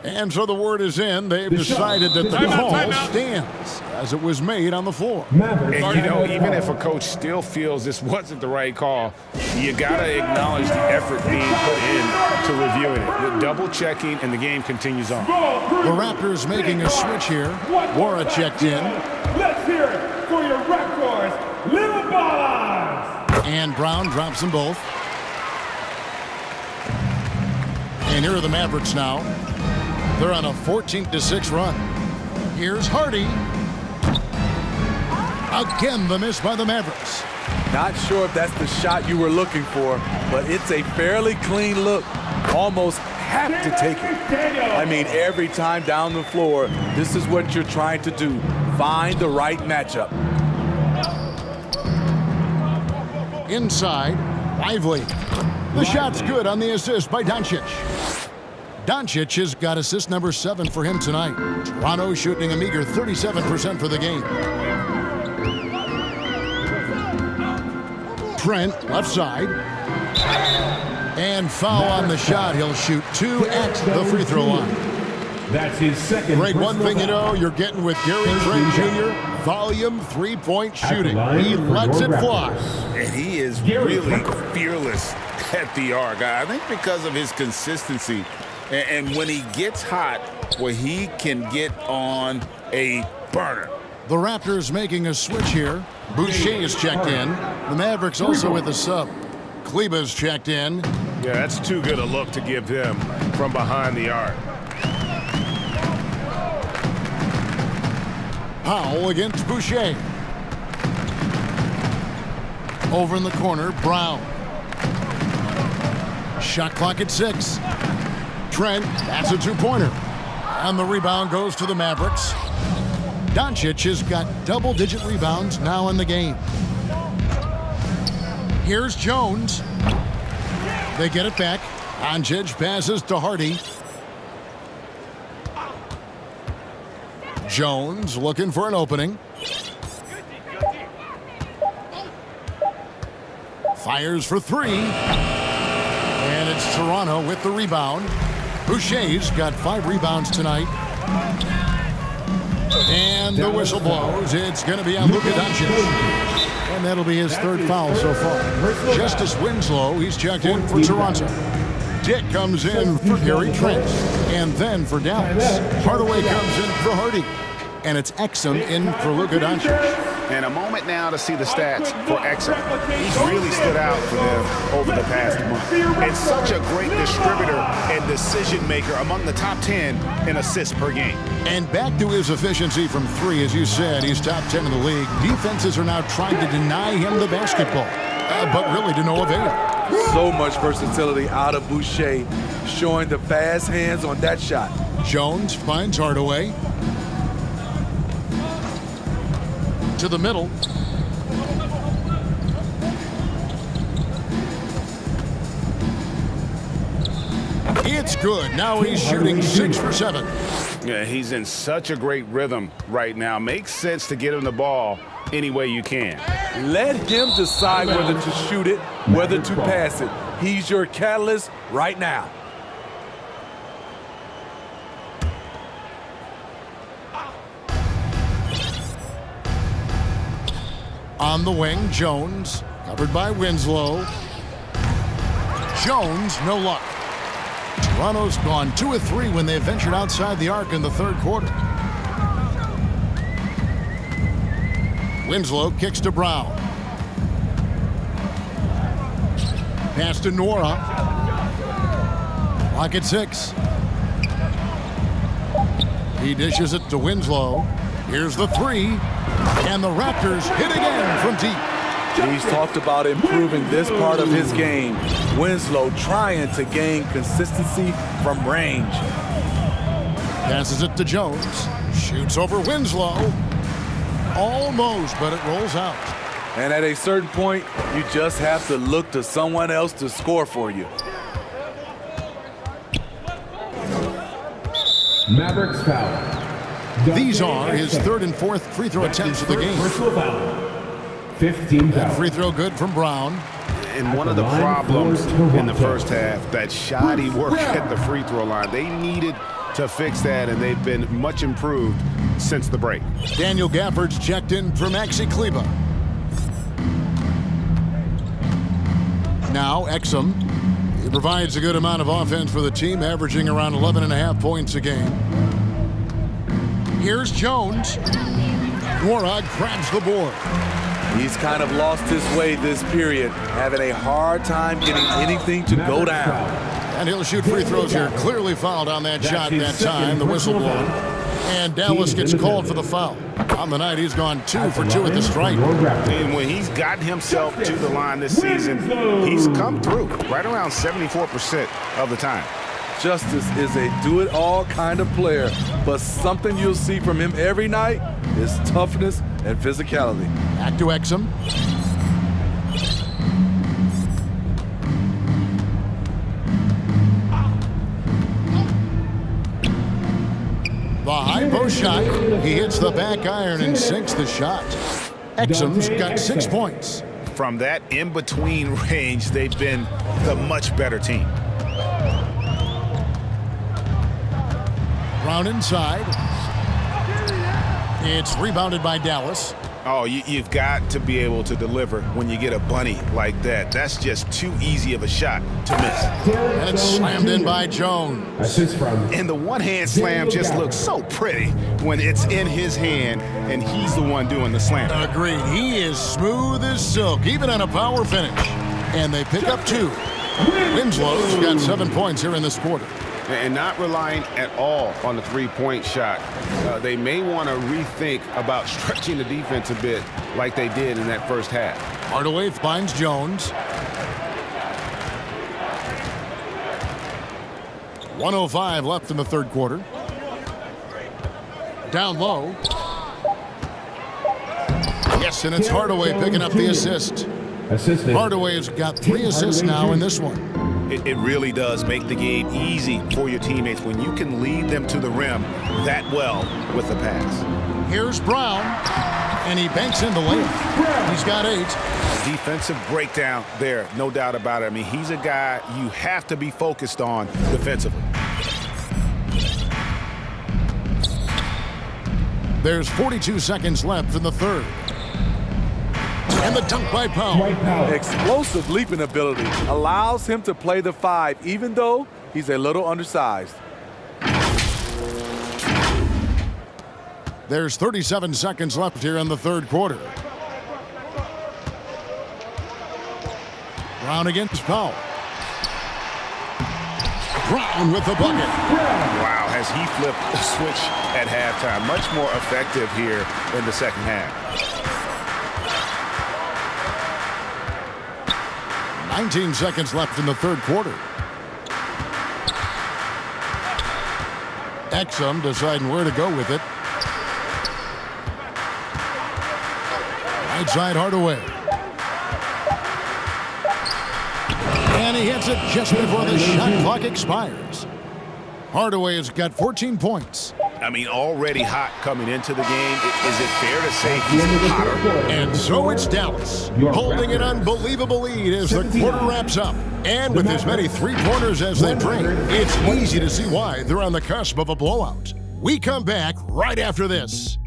And so the word is in. They've decided that the call stands as it was made on the floor. And you know, even if a coach still feels this wasn't the right call, you got to acknowledge the effort being put in to reviewing it. The double checking, and the game continues on. The Raptors making a switch here. Wara checked in. Let's hear it for your Raptors, Little Ballers. And Brown drops them both. And here are the Mavericks now. They're on a 14-6 run. Here's Hardy. Again, the miss by the Mavericks. Not sure if that's the shot you were looking for, but it's a fairly clean look. Almost have to take it. I mean, every time down the floor, this is what you're trying to do. Find the right matchup. Inside, Lively. The shot's good on the assist by Doncic. Doncic has got assist number 7 for him tonight. Toronto shooting a meager 37% for the game. Trent, left side. And foul on the shot. He'll shoot 2 at the free throw line. That's his second. Greg, one thing you know you're getting with Gary Trent Jr., volume 3-point shooting. He lets it fly. And he is really fearless at the arc. I think because of his consistency. And when he gets hot, well, he can get on a burner. The Raptors making a switch here. Boucher is checked in. The Mavericks also with a sub. Kleba's checked in. Yeah, that's too good a look to give him from behind the arc. Powell against Boucher. Over in the corner, Brown. Shot clock at 6. Trent, that's a two-pointer. And the rebound goes to the Mavericks. Doncic has got double-digit rebounds now in the game. Here's Jones. They get it back. Doncic passes to Hardy. Jones looking for an opening. Fires for 3. And it's Toronto with the rebound. Boucher's got 5 rebounds tonight. And the whistle blows. It's going to be on Luka Doncic. And that'll be his 3rd foul so far. Justice Winslow, he's checked in for Toronto. Dick comes in for Gary Trent. And then for Dallas, Hardaway comes in for Hardy. And it's Exum in for Luka Doncic. And a moment now to see the stats for Exum. He's really stood out for them over the past month. And such a great distributor and decision maker, among the top 10 in assists per game. And back to his efficiency from 3, as you said, he's top 10 in the league. Defenses are now trying to deny him the basketball, but really to no avail. So much versatility out of Boucher, showing the fast hands on that shot. Jones finds Hardaway. To the middle. It's good. Now he's shooting 6 for 7. Yeah, he's in such a great rhythm right now. Makes sense to get him the ball any way you can. Let him decide whether to shoot it, whether to pass it. He's your catalyst right now. On the wing, Jones, covered by Winslow. Jones, no luck. Toronto's gone 2 of 3 when they ventured outside the arc in the 3rd quarter. Winslow kicks to Brown. Pass to Nora. Clock at 6. He dishes it to Winslow. Here's the 3. And the Raptors hit again from deep. He's talked about improving this part of his game. Winslow trying to gain consistency from range. Passes it to Jones. Shoots over Winslow. Almost, but it rolls out. And at a certain point, you just have to look to someone else to score for you. Mavericks foul. These are his 3rd and 4th free throw attempts of the game. 15 That free throw good from Brown. And one of the problems in the first half, that shoddy work at the free throw line. They needed to fix that, and they've been much improved since the break. Daniel Gafford's checked in for Maxi Kleber. Now Exum. He provides a good amount of offense for the team, averaging around 11.5 points a game. Here's Jones. Nora grabs the board. He's kind of lost his way this period, having a hard time getting anything to go down. And he'll shoot free throws here. Clearly fouled on that shot that time, the whistle blown. And Dallas gets called for the foul. On the night, he's gone 2 for 2 at the stripe. And when he's gotten himself to the line this season, he's come through right around 74% of the time. Justice is a do-it-all kind of player, but something you'll see from him every night is toughness and physicality. Back to Exum. The high post shot. He hits the back iron and sinks the shot. Exum's got 6 points. From that in-between range, they've been the much better team. Brown inside. It's rebounded by Dallas. Oh, you've got to be able to deliver when you get a bunny like that. That's just too easy of a shot to miss. And it's slammed in by Jones. And the one-hand slam just looks so pretty when it's in his hand and he's the one doing the slam. Agreed. He is smooth as silk, even on a power finish. And they pick up 2. Winslow's got 7 points here in this quarter. And not relying at all on the three-point shot. They may want to rethink about stretching the defense a bit like they did in that first half. Hardaway finds Jones. 1:05 left in the third quarter. Down low. Yes, and it's Hardaway picking up the assist. Hardaway's got 3 assists now in this one. It really does make the game easy for your teammates when you can lead them to the rim that well with the pass. Here's Brown, and he banks in the layup. He's got 8. Defensive breakdown there, no doubt about it. I mean, he's a guy you have to be focused on defensively. There's 42 seconds left in the third. And the dunk by Powell. Explosive leaping ability allows him to play the 5, even though he's a little undersized. There's 37 seconds left here in the third quarter. Brown against Powell. Brown with the bucket. Wow, has he flipped the switch at halftime. Much more effective here in the second half. 19 seconds left in the third quarter. Exum deciding where to go with it. Right side Hardaway. And he hits it just before the shot clock expires. Hardaway has got 14 points. I mean, already hot coming into the game. Is it fair to say he's hotter? And so it's Dallas, holding an unbelievable lead as the quarter wraps up. And with as many three-pointers as they bring, it's easy to see why they're on the cusp of a blowout. We come back right after this.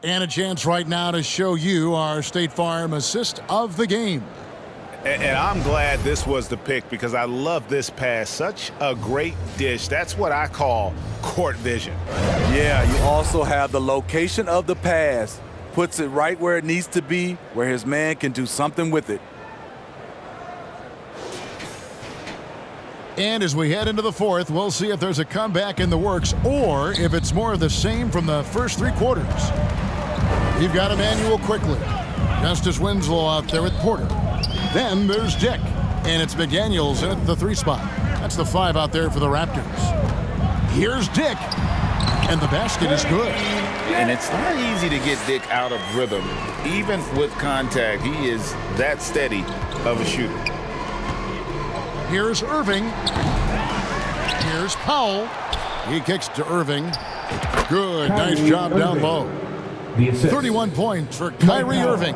And a chance right now to show you our State Farm assist of the game. And I'm glad this was the pick because I love this pass. Such a great dish. That's what I call court vision. Yeah, you also have the location of the pass. Puts it right where it needs to be, where his man can do something with it. And as we head into the fourth, we'll see if there's a comeback in the works or if it's more of the same from the first 3 quarters. You've got Emmanuel quickly. Justice Winslow out there with Porter. Then there's Dick. And it's McDaniels in at the 3 spot. That's the 5 out there for the Raptors. Here's Dick. And the basket is good. And it's not easy to get Dick out of rhythm. Even with contact, he is that steady of a shooter. Here's Irving. Here's Powell. He kicks to Irving. Good. Nice job down low. 31 points for Kyrie Irving.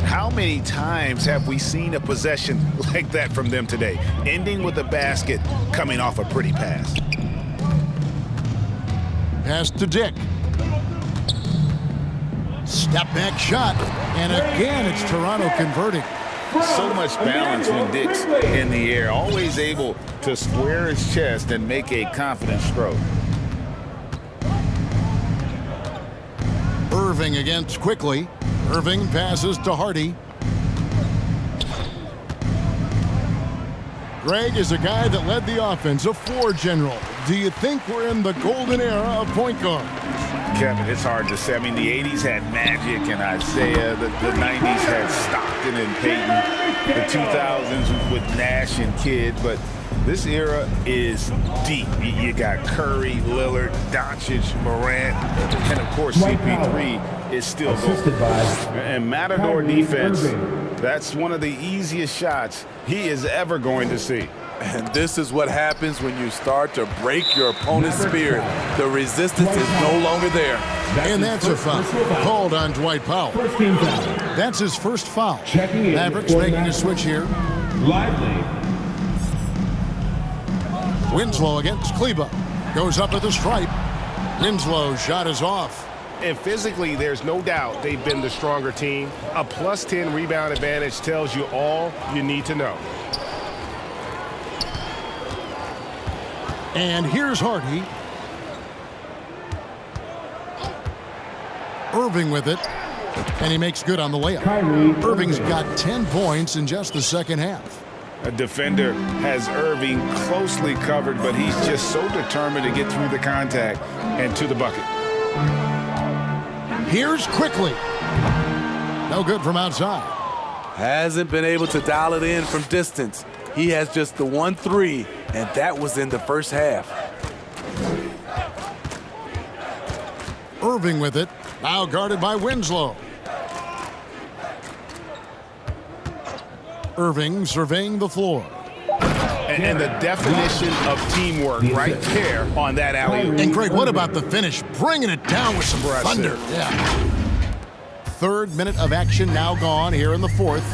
How many times have we seen a possession like that from them today? Ending with a basket, coming off a pretty pass. Pass to Dick. Step back shot. And again, it's Toronto converting. So much balance when Dick's in the air. Always able to square his chest and make a confident stroke. Irving against quickly. Irving passes to Hardy. Greg is a guy that led the offense, a floor general. Do you think we're in the golden era of point guards? Kevin, it's hard to say. I mean, the 80s had Magic and Isaiah. The 90s had Stockton and Payton. The 2000s with Nash and Kidd. But this era is deep. You got Curry, Lillard, Doncic, Morant, and of course CP3 is still going. And Matador defense That's one of the easiest shots he is ever going to see. And this is what happens when you start to break your opponent's spirit. The resistance is no longer there. And that's a foul called on Dwight Powell. That's his first foul. Mavericks making a switch here. Lively. Winslow against Kleba. Goes up at the stripe. Winslow's shot is off. And physically, there's no doubt they've been the stronger team. A +10 rebound advantage tells you all you need to know. And here's Hardy. Irving with it. And he makes good on the layup. Irving's got 10 points in just the second half. A defender has Irving closely covered, but he's just so determined to get through the contact and to the bucket. Here's Quickly. No good from outside. Hasn't been able to dial it in from distance. He has just the 1 3, and that was in the first half. Irving with it. Now guarded by Winslow. Irving surveying the floor. And the definition of teamwork right there on that alley-oop. And Greg, what about the finish? Bringing it down with some thunder. Yeah. Third minute of action now gone here in the fourth.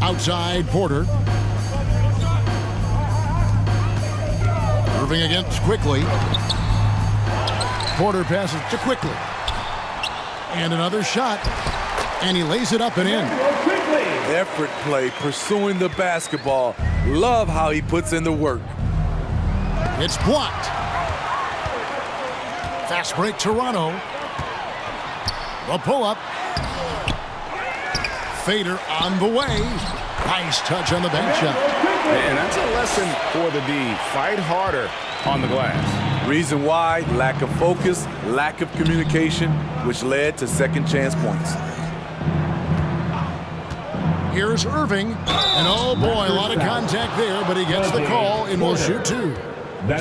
Outside Porter. Irving against Quickly. Porter passes to Quickly. And another shot. And he lays it up and in. Effort play, pursuing the basketball. Love how he puts in the work. It's blocked. Fast break Toronto. The pull-up. Fader on the way. Nice touch on the bank shot. And that's a lesson for the D. Fight harder on the glass. Reason why, lack of focus, lack of communication, which led to second chance points. Here's Irving, and oh boy, a lot of contact there, but he gets the call and will shoot two.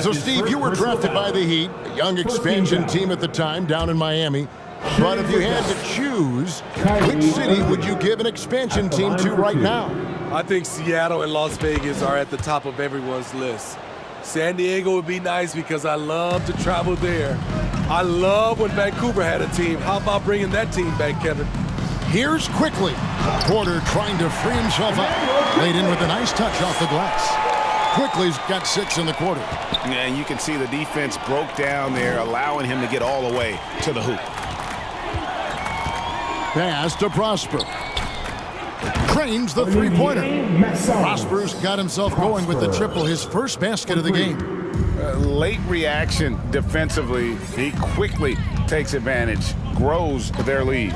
So Steve, you were drafted by the Heat, a young expansion team at the time down in Miami. But if you had to choose, which city would you give an expansion team to right now? I think Seattle and Las Vegas are at the top of everyone's list. San Diego would be nice because I love to travel there. I love when Vancouver had a team. How about bringing that team back, Kevin? Here's Quickly. Porter trying to free himself up. Laid in with a nice touch off the glass. Quickly's got 6 in the quarter. Yeah, and you can see the defense broke down there, allowing him to get all the way to the hoop. Pass to Prosper. Trains the three-pointer. Prosper's got himself going with the triple, his first basket of the game. Late reaction defensively. He quickly takes advantage, grows their lead.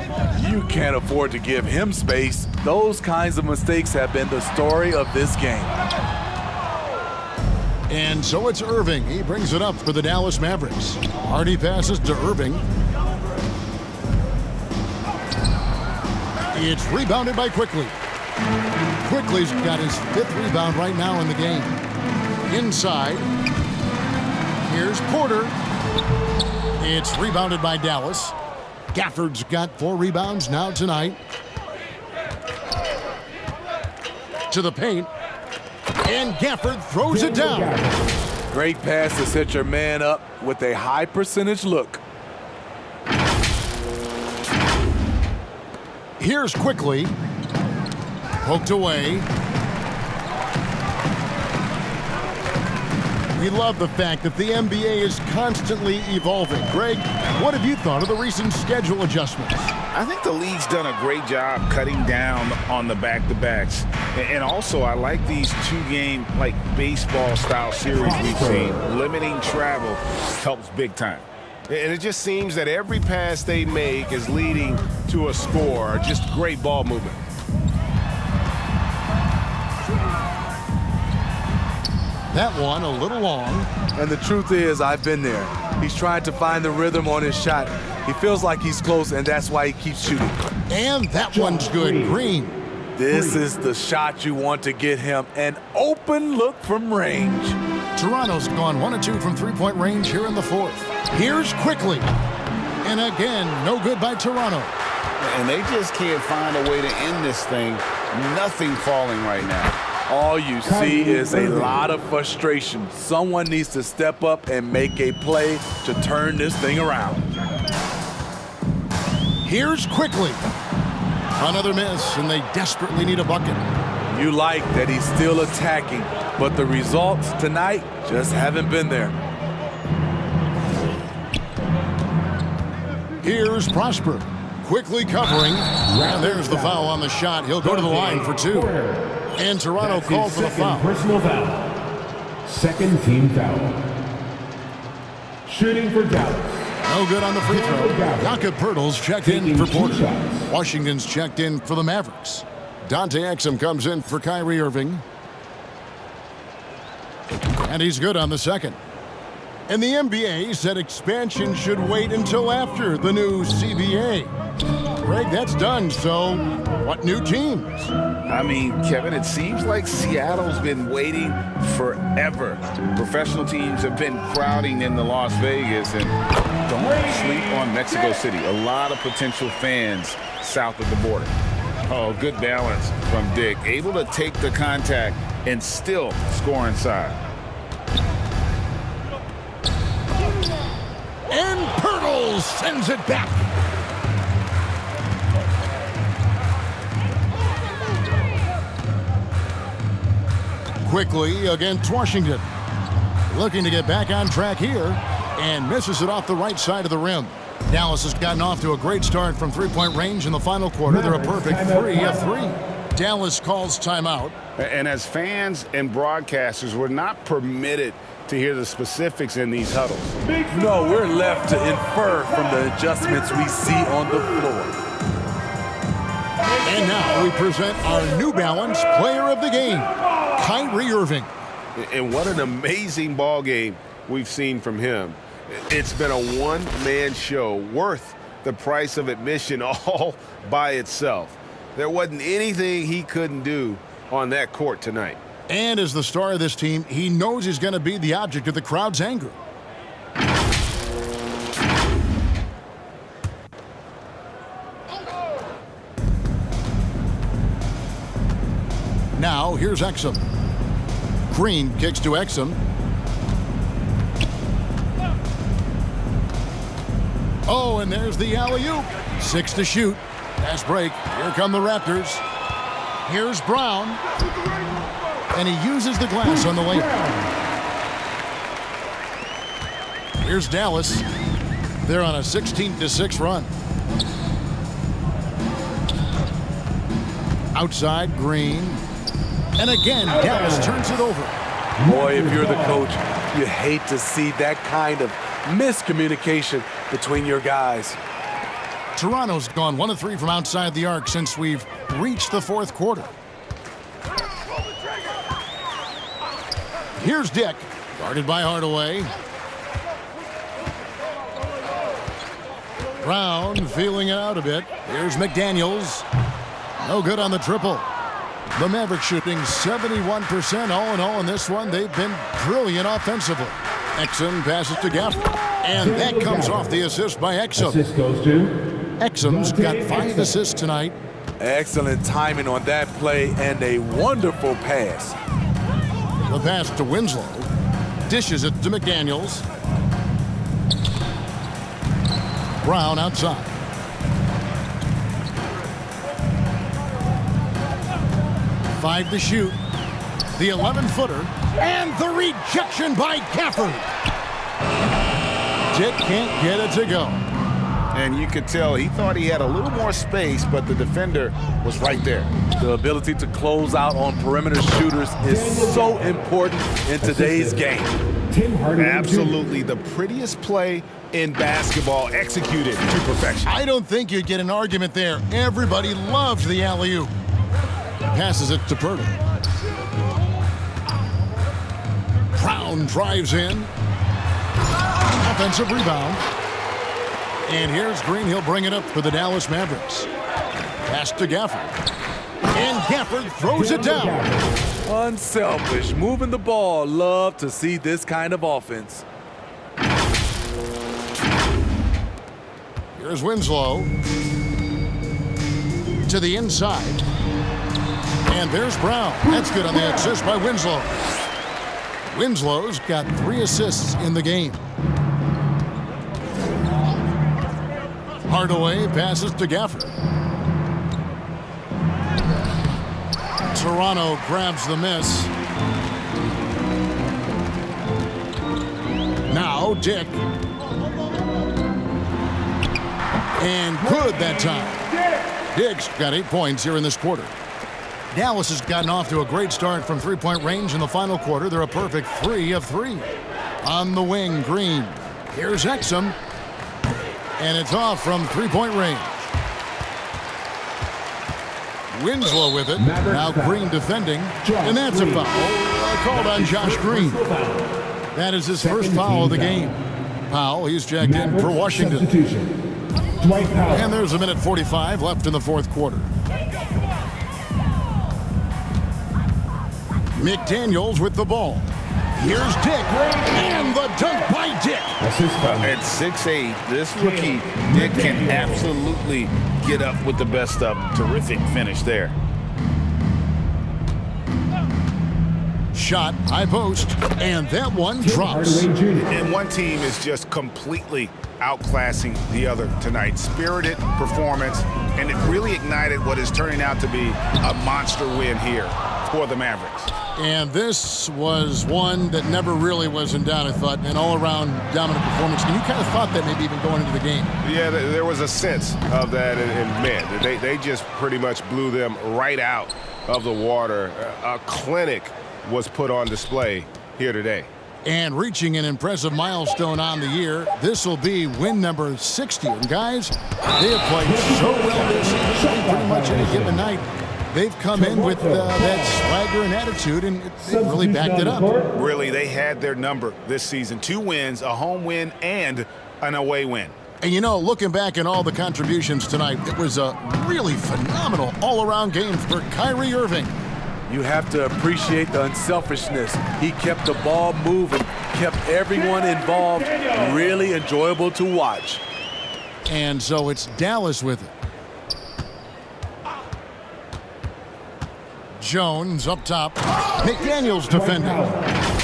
You can't afford to give him space. Those kinds of mistakes have been the story of this game. And so it's Irving. He brings it up for the Dallas Mavericks. Hardy passes to Irving. It's rebounded by Quickly. Quickly's got his 5th rebound right now in the game. Inside. Here's Porter. It's rebounded by Dallas. Gafford's got 4 rebounds now tonight. To the paint. And Gafford throws it down. Great pass to set your man up with a high percentage look. Here's Quickly. Poked away. We love the fact that the NBA is constantly evolving. Greg, what have you thought of the recent schedule adjustments? I think the league's done a great job cutting down on the back-to-backs. And also, I like these 2-game, like baseball-style series we've seen. Limiting travel helps big time. And it just seems that every pass they make is leading to a score. Just great ball movement. That one a little long. And the truth is, I've been there. He's trying to find the rhythm on his shot. He feels like he's close, and that's why he keeps shooting. And that one's good. Green. This is the shot you want to get him. An open look from range. Toronto's gone 1 of 2 from three-point range here in the fourth. Here's Quickly. And again, no good by Toronto. And they just can't find a way to end this thing. Nothing falling right now. All you see is a lot of frustration. Someone needs to step up and make a play to turn this thing around. Here's Quickly. Another miss, and they desperately need a bucket. You like that he's still attacking, but the results tonight just haven't been there. Here's Prosper. Quickly covering. And there's the foul on the shot. He'll go to the line for two. And Toronto called for the foul. Personal foul. Second team foul. Shooting for Dallas. No good on the free throw. Jakob Poeltl's checked in for Porter. Washington's checked in for the Mavericks. Dante Exum comes in for Kyrie Irving. And he's good on the second. And the NBA said expansion should wait until after the new CBA. Greg, that's done, so what new teams? I mean, Kevin, it seems like Seattle's been waiting forever. Professional teams have been crowding into Las Vegas, and don't sleep on Mexico City. A lot of potential fans south of the border. Oh, good balance from Dick. Able to take the contact and still score inside. And Poeltl sends it back. Quickly against Washington. Looking to get back on track here and misses it off the right side of the rim. Dallas has gotten off to a great start from three-point range in the final quarter. They're a perfect 3 of 3. Dallas calls timeout. And as fans and broadcasters, we're not permitted to hear the specifics in these huddles. No, we're left to infer from the adjustments we see on the floor. And now we present our New Balance player of the game, Kyrie Irving. And what an amazing ball game we've seen from him. It's been a one-man show worth the price of admission all by itself. There wasn't anything he couldn't do on that court tonight. And as the star of this team, he knows he's going to be the object of the crowd's anger. Now, here's Exum. Green kicks to Exum. Oh, and there's the alley-oop. 6 to shoot. Pass break. Here come the Raptors. Here's Brown. And he uses the glass on the layup. Here's Dallas. They're on a 16-6 run. Outside, Green. And again, Dallas turns it over. Boy, if you're the coach, you hate to see that kind of miscommunication between your guys. Toronto's gone 1 of 3 from outside the arc since we've reached the fourth quarter. Here's Dick, guarded by Hardaway. Brown feeling it out a bit. Here's McDaniels. No good on the triple. The Mavericks shooting 71% all in all in this one. They've been brilliant offensively. Exum passes to Gafford. And that comes off the assist by Exum. Assist goes to Exum's got 5 assists tonight. Excellent timing on that play and a wonderful pass. The pass to Winslow. Dishes it to McDaniels. Brown outside. Five to shoot. The 11-footer. And the rejection by Gafford. Dick can't get it to go. And you could tell he thought he had a little more space, but the defender was right there. The ability to close out on perimeter shooters is so important in today's game. Absolutely the prettiest play in basketball, executed to perfection. I don't think you'd get an argument there. Everybody loves the alley-oop. Passes it to Poeltl. Brown drives in. Offensive rebound. And here's Green. He'll bring it up for the Dallas Mavericks. Pass to Gafford. And Gafford throws it down. Unselfish, moving the ball. Love to see this kind of offense. Here's Winslow. to the inside. And there's Brown. That's good on the assist by Winslow. Winslow's got 3 assists in the game. Hardaway passes to Gafford. Toronto grabs the miss. Now Dick. And good that time. Dick's got 8 points here in this quarter. Dallas has gotten off to a great start from three-point range in the final quarter. They're a perfect 3 of 3. On the wing, Green. Here's Exum. And it's off from three-point range. Winslow with it. Now Green defending. And that's a foul called on Josh Green. That is his first foul of the game. Powell, he's checked in for Washington. And there's a minute 45 left in the fourth quarter. McDaniels with the ball. Here's Dick, and the dunk by Dick. At 6'8", this rookie, Dick, can absolutely get up with the best of them. Terrific finish there. Shot, high post, and that one drops. And one team is just completely outclassing the other tonight. Spirited performance, and it really ignited what is turning out to be a monster win here for the Mavericks. And this was one that never really was in doubt, I thought, an all-around dominant performance. And you kind of thought that maybe even going into the game. Yeah, there was a sense of that, and man, they just pretty much blew them right out of the water. A clinic was put on display here today. And reaching an impressive milestone on the year, this will be win number 60. And guys, they have played so well this season, pretty much any given night. They've come in with that swagger and attitude, and they've really backed it up. Really, they had their number this season. 2 wins, a home win, and an away win. And you know, looking back at all the contributions tonight, it was a really phenomenal all-around game for Kyrie Irving. You have to appreciate the unselfishness. He kept the ball moving, kept everyone involved, really enjoyable to watch. And so it's Dallas with it. Jones up top. McDaniels defending.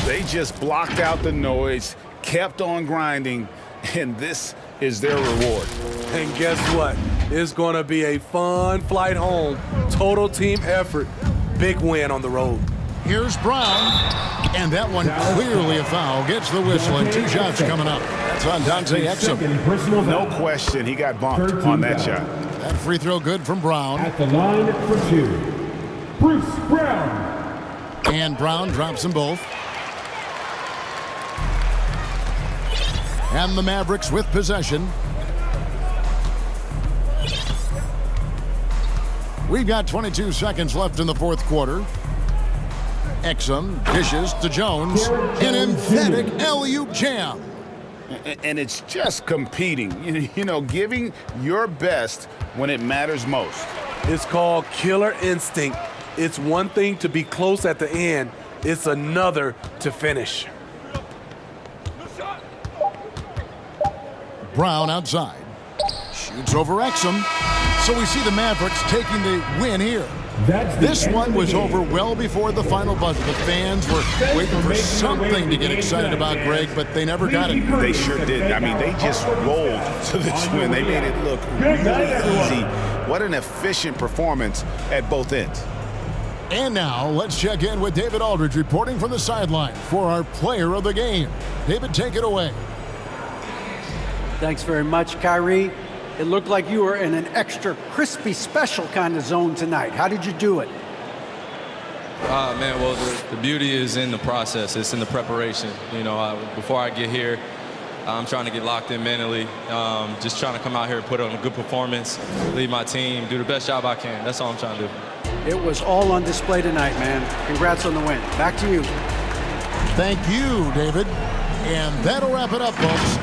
They just blocked out the noise, kept on grinding, and this is their reward. And guess what? It's going to be a fun flight home. Total team effort. Big win on the road. Here's Brown. And that one clearly a foul. Gets the whistle, and 2 shots coming up. That's on Dante Exum. No question, he got bumped on that shot. That free throw good from Brown. At the line for 2, Bruce Brown. And Brown drops them both. And the Mavericks with possession. We've got 22 seconds left in the fourth quarter. Exum dishes to Jones. An emphatic alley-oop jam. And it's just competing, you know, giving your best when it matters most. It's called killer instinct. It's one thing to be close at the end. It's another to finish. Brown outside. Shoots over Exum. So we see the Mavericks taking the win here. This one was over well before the final buzzer. The fans were waiting for something to get excited about, Greg, but they never got it. They sure did. I mean, they just rolled to this win. They made it look really easy. What an efficient performance at both ends. And now let's check in with David Aldridge reporting from the sideline for our player of the game. David, take it away. Thanks very much, Kyrie. It looked like you were in an extra crispy special kind of zone tonight. How did you do it? Man, well, the beauty is in the process. It's in the preparation. You know, before I get here, I'm trying to get locked in mentally. Just trying to come out here and put on a good performance, lead my team, do the best job I can. That's all I'm trying to do. It was all on display tonight, man. Congrats on the win. Back to you. Thank you, David. And that'll wrap it up, folks.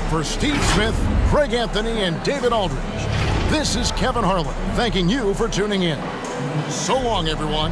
For Steve Smith, Craig Anthony, and David Aldridge, this is Kevin Harlan thanking you for tuning in. So long, everyone.